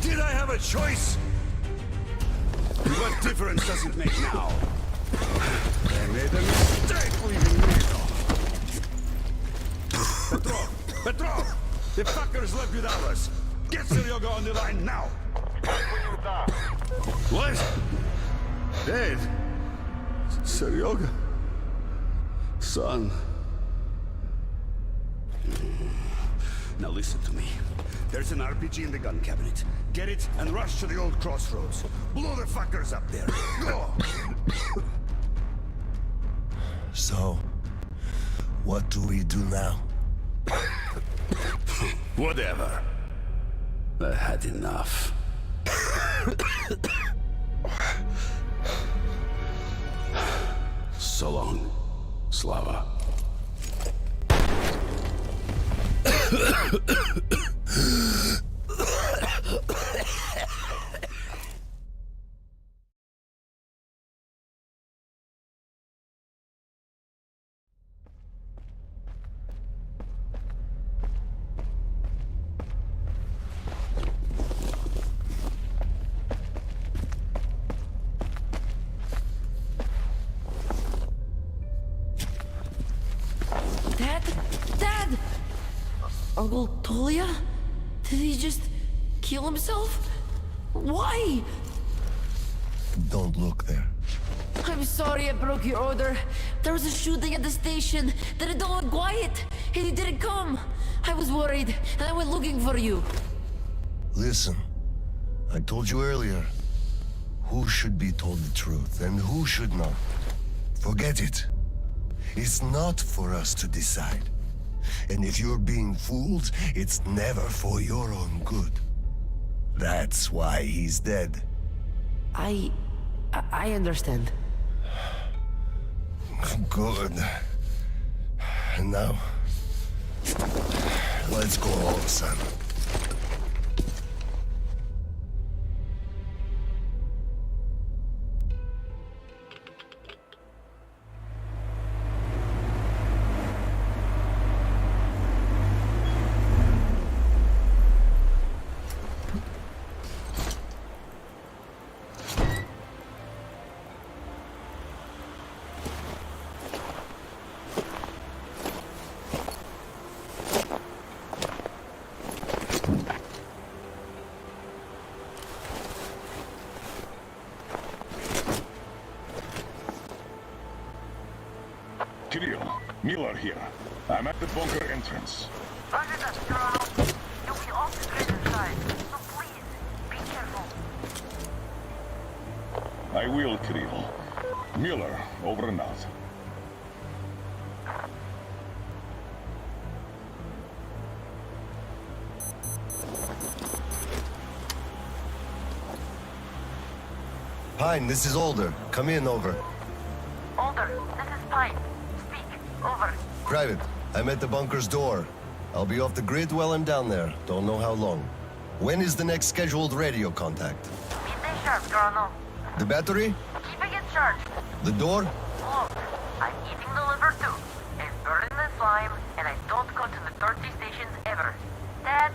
Did I have a choice? What difference does it make now? I made a mistake leaving me. Petrov! The fuckers left without us. Get Seryoga on the line now. What? Dead? Seryoga? Son. Now listen to me. There's an RPG in the gun cabinet. Get it and rush to the old crossroads. Blow the fuckers up there. Go! So, what do we do now? Whatever. I had enough. So long, Slava. Dad! Uncle Tolia? Did he just kill himself? Why? Don't look there. I'm sorry I broke your order. There was a shooting at the station. Then it all went quiet, and you didn't come. I was worried, and I went looking for you. Listen, I told you earlier, who should be told the truth and who should not. Forget it. It's not for us to decide. And if you're being fooled, it's never for your own good. That's why he's dead. I understand. Good. And now, let's go home, son. Kirill, Miller here. I'm at the bunker entrance. Roger that, Toronto. You'll be off the grid inside, so please, be careful. I will, Kirill. Miller, over and out. Pine, this is Alder. Come in, over. Alder, this is Pine. Speak. Over. Private, I'm at the bunker's door. I'll be off the grid while I'm down there. Don't know how long. When is the next scheduled radio contact? Midday sharp, Toronto. The battery? Keeping it charged. The door? Look, I'm eating the liver too. It's burning the slime, and I don't go to the dirty stations ever. Dad,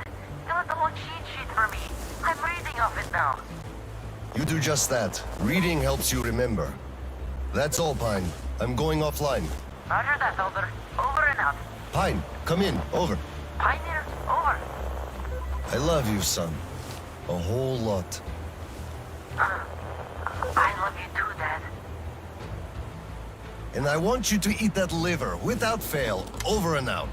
fill out the whole cheat sheet for me. I'm reading off it now. You do just that. Reading helps you remember. That's all, Pine. I'm going offline. Roger that, Alder. Over and out. Pine, come in. Over. Pioneer, over. I love you, son. A whole lot. I love you too, Dad. And I want you to eat that liver, without fail. Over and out.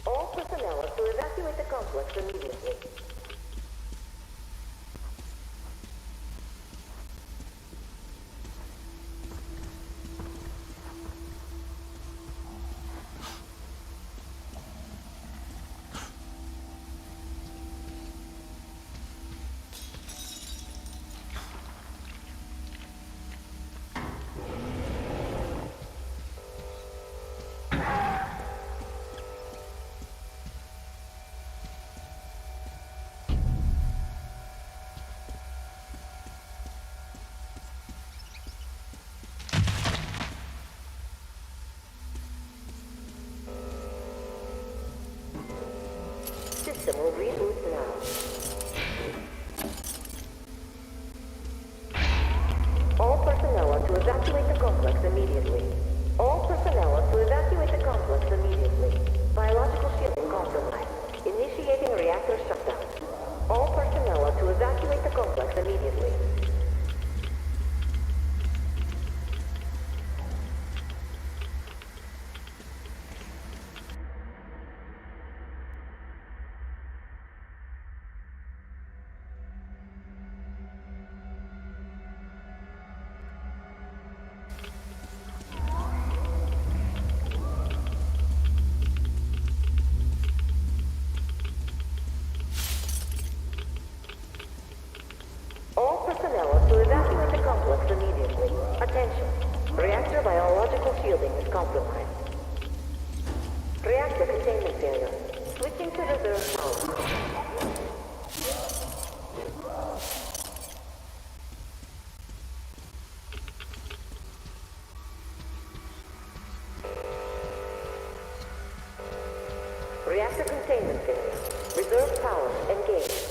All personnel are to evacuate the complex immediately. System will reboot now. All personnel are to evacuate the complex immediately. All personnel are to evacuate the complex immediately. Biological shielding compromised. Initiating reactor shutdown. All personnel are to evacuate the complex immediately. All personnel are to evacuate the complex immediately. Attention. Reactor biological shielding is compromised. Reactor containment failure. Switching to reserve power. Reactor containment failure. Reserve power engaged.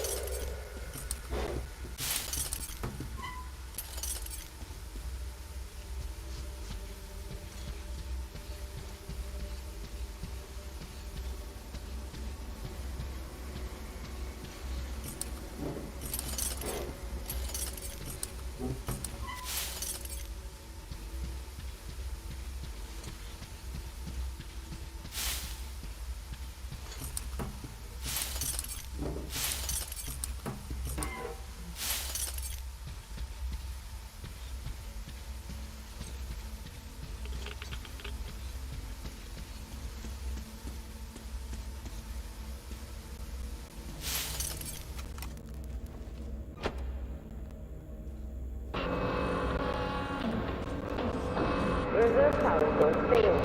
Reserve power source failed.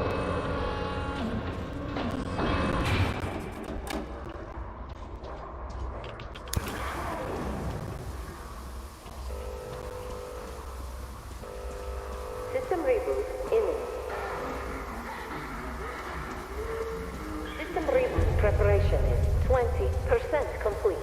System reboot imminent. System reboot preparation is 20% complete.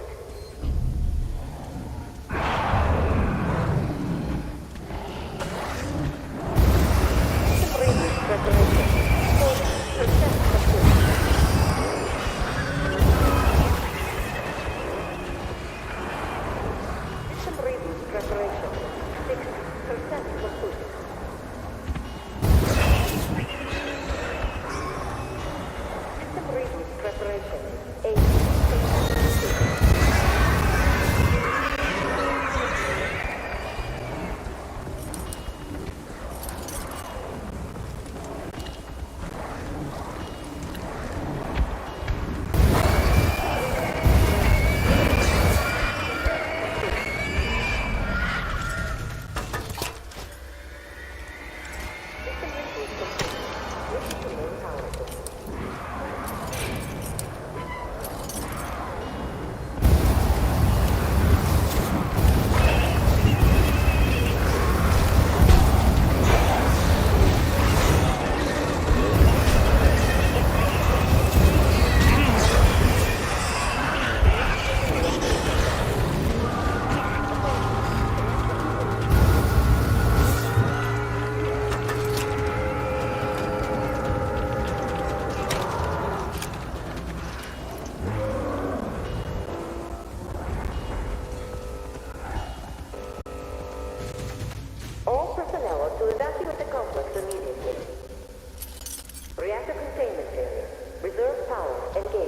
Reactor containment failure. Reserve power engaged.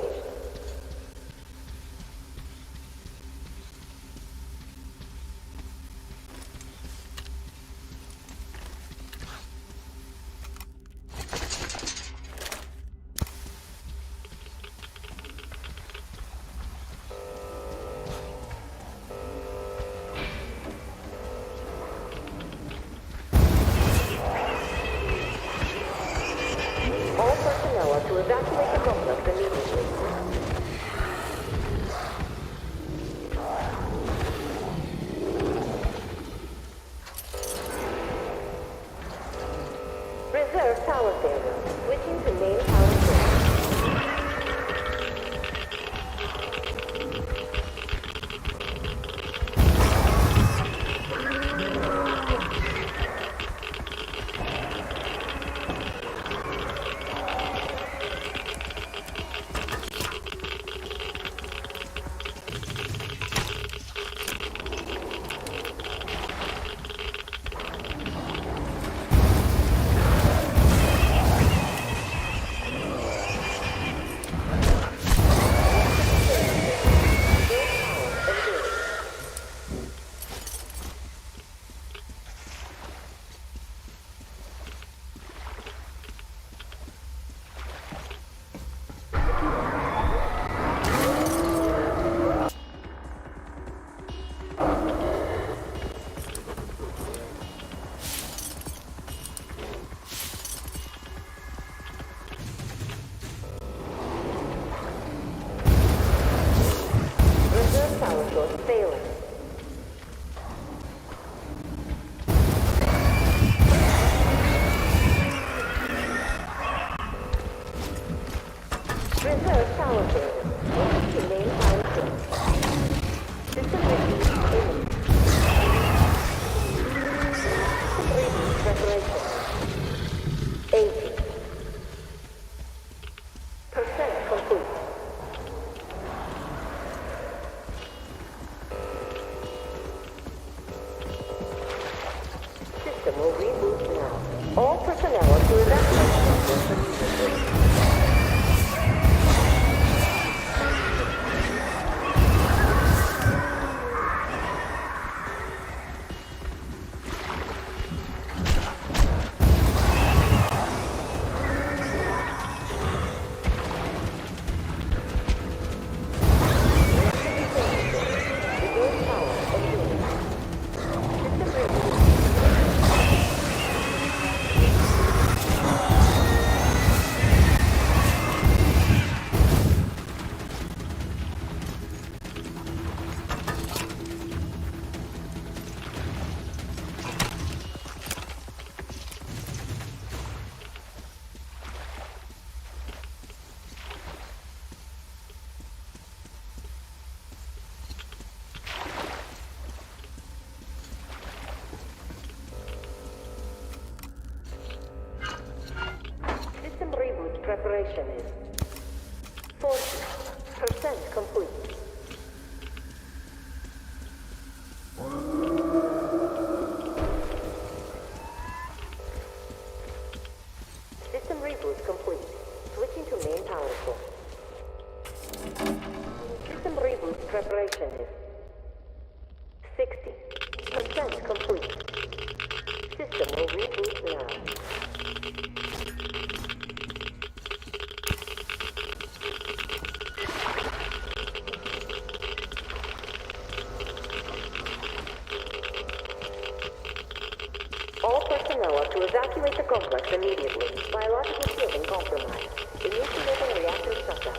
Reserve power failure. Switching to main power source. Reserve power source failing. Reserve power failure. Switching to main power source. System review imminent. System review preparation. 80% complete. System will reboot now. All personnel are to evacuate immediately. Reserve power obtained. System reboot. System reboot preparation is 40% complete. System reboot complete. Switching to main power source. System reboot preparation is 60% complete. System will reboot now. All personnel are to evacuate the complex immediately. Biological shielding compromised. Initiating reactor shutdown.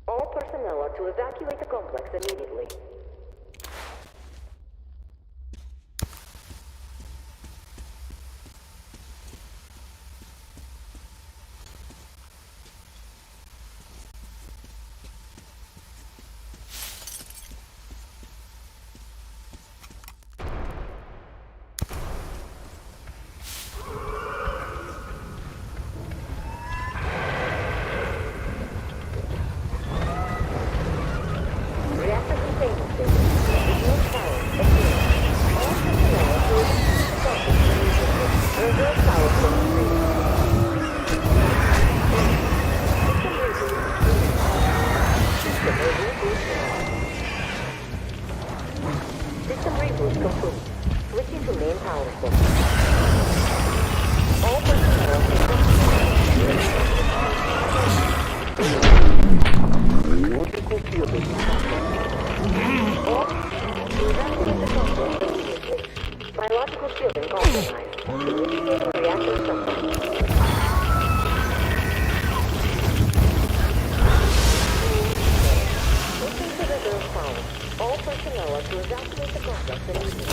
All personnel are to evacuate the complex immediately. Reactor containment station. Reduce power. Again. All personnel are to evacuate the complex immediately. Reserve power source free. System reboot. System will reboot now. reboot complete. Switching to main power source. All personnel Logical fielding. Evacuate the complex immediately. Biological shielding compromised. Initiating reactor shutdown. Listen to the reserve power. All personnel are to evacuate the complex immediately.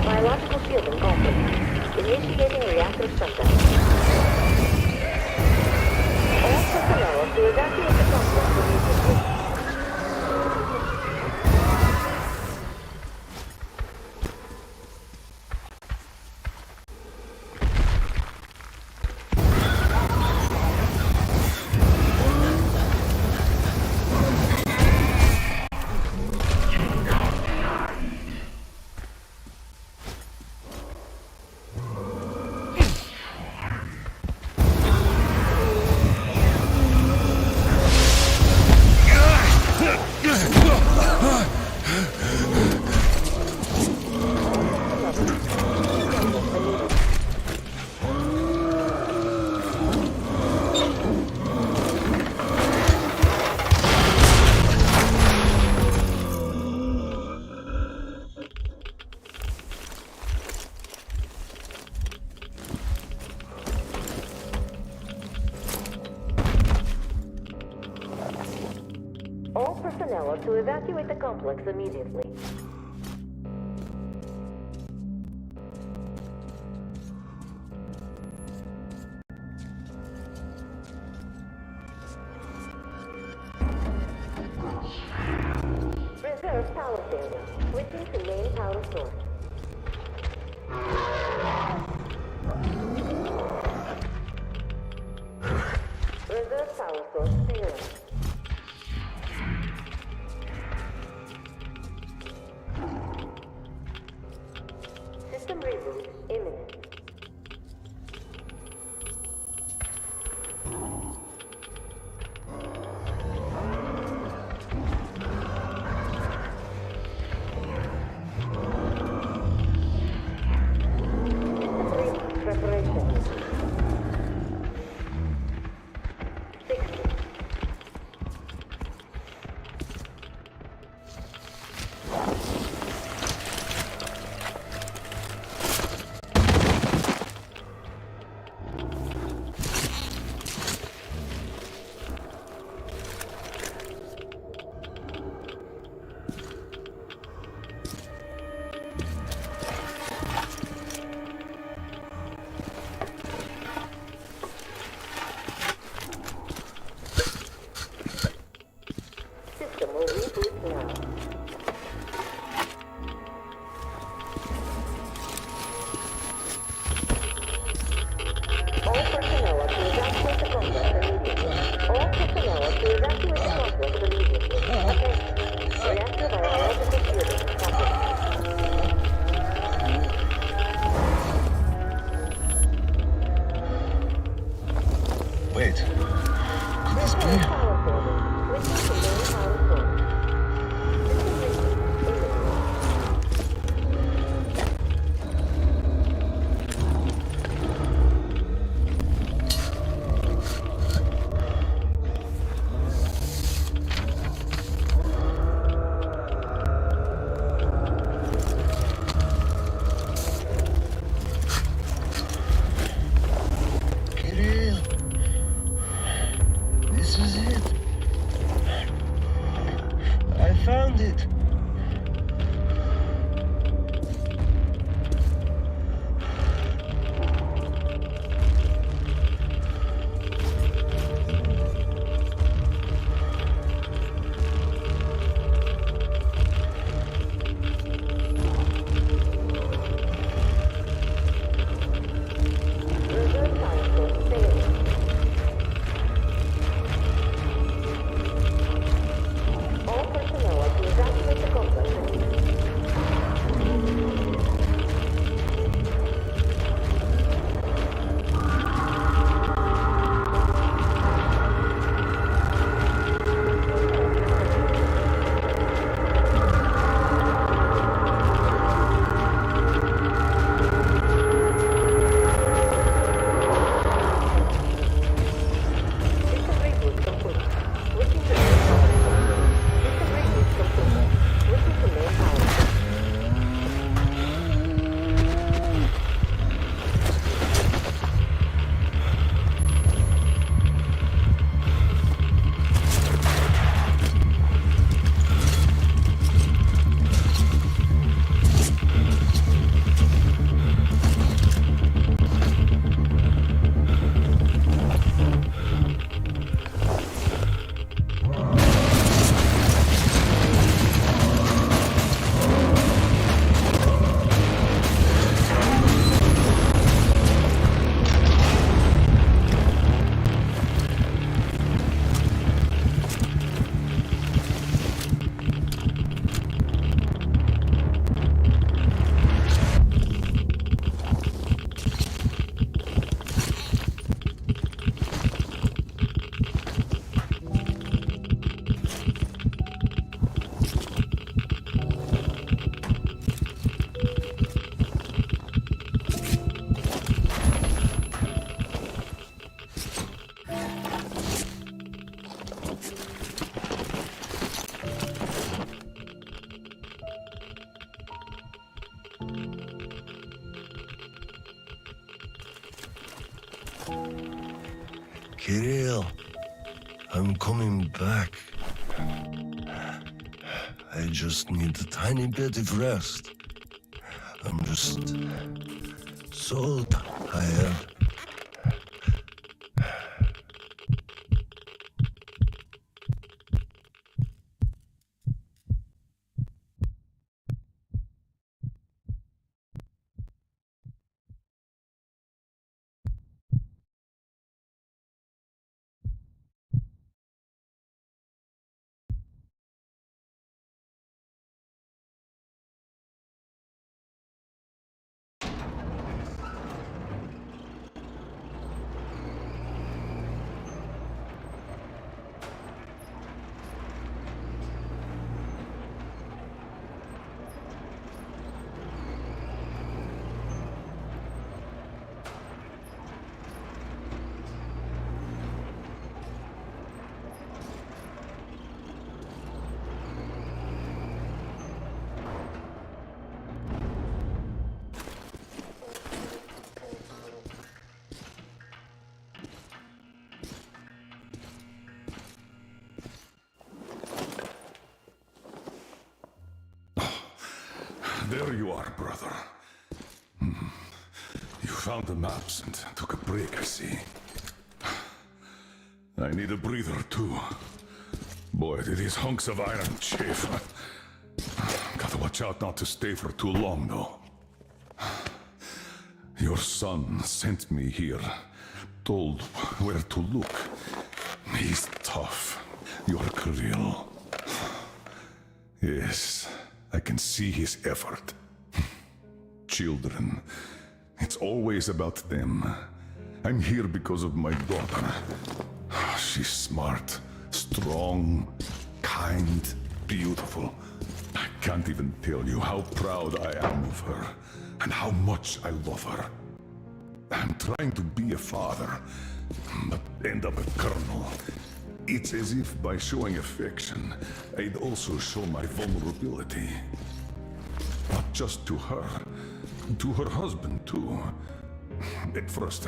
Biological shielding compromised. Initiating reactor shutdown. All personnel are to evacuate the complex immediately. All personnel are to evacuate the complex immediately. Reserve power failure. Switching to main power source. Reserve power source failure. System reboot imminent. System reboot preparation. 60. System will reboot now. All personnel are to evacuate the complex immediately. All personnel are to evacuate the complex immediately. Attention. Reactor biological shielding compromised. Wait. Could this be? This is it. I found it. Kirill, I'm coming back. I just need a tiny bit of rest. I'm just so tired. There you are, brother. You found the maps and took a break, I see. I need a breather, too. Boy, did these hunks of iron chafe. Gotta watch out not to stay for too long, though. Your son sent me here, told where to look. He's tough. Your Kirill. Yes, I can see his effort. Children. It's always about them. I'm here because of my daughter. She's smart, strong, kind, beautiful. I can't even tell you how proud I am of her, and how much I love her. I'm trying to be a father, but end up a colonel. It's as if by showing affection, I'd also show my vulnerability. Not just to her husband too. At first,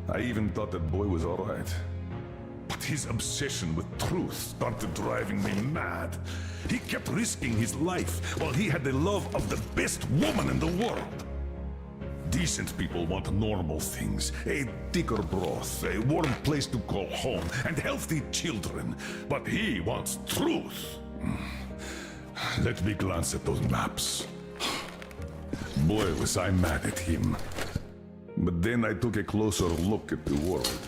I even thought that boy was all right. But his obsession with truth started driving me mad. He kept risking his life while he had the love of the best woman in the world. Decent people want normal things. A thicker broth, a warm place to call home, and healthy children. But he wants truth. Let me glance at those maps. Boy, was I mad at him. But then I took a closer look at the world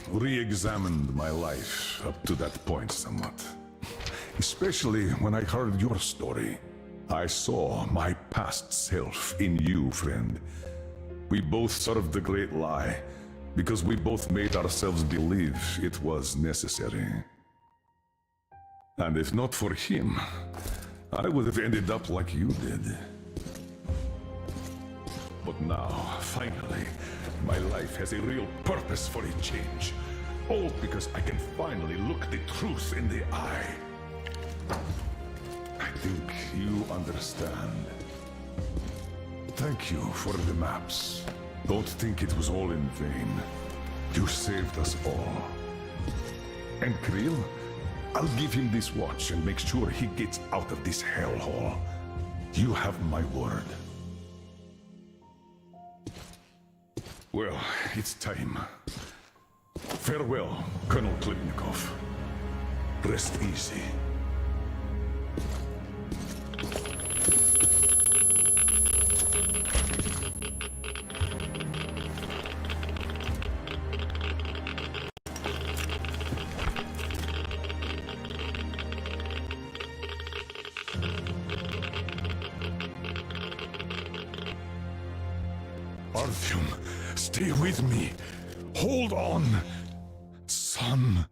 and re-examined my life up to that point somewhat. Especially when I heard your story. I saw my past self in you, friend. We both served the great lie, because we both made ourselves believe it was necessary. And if not for him, I would have ended up like you did. But now, finally, my life has a real purpose for a change. All because I can finally look the truth in the eye. I think you understand. Thank you for the maps. Don't think it was all in vain. You saved us all. And Krill, I'll give him this watch and make sure he gets out of this hellhole. You have my word. Well, it's time. Farewell, Colonel Klipnikov. Rest easy. Artyom, stay with me. Hold on, son.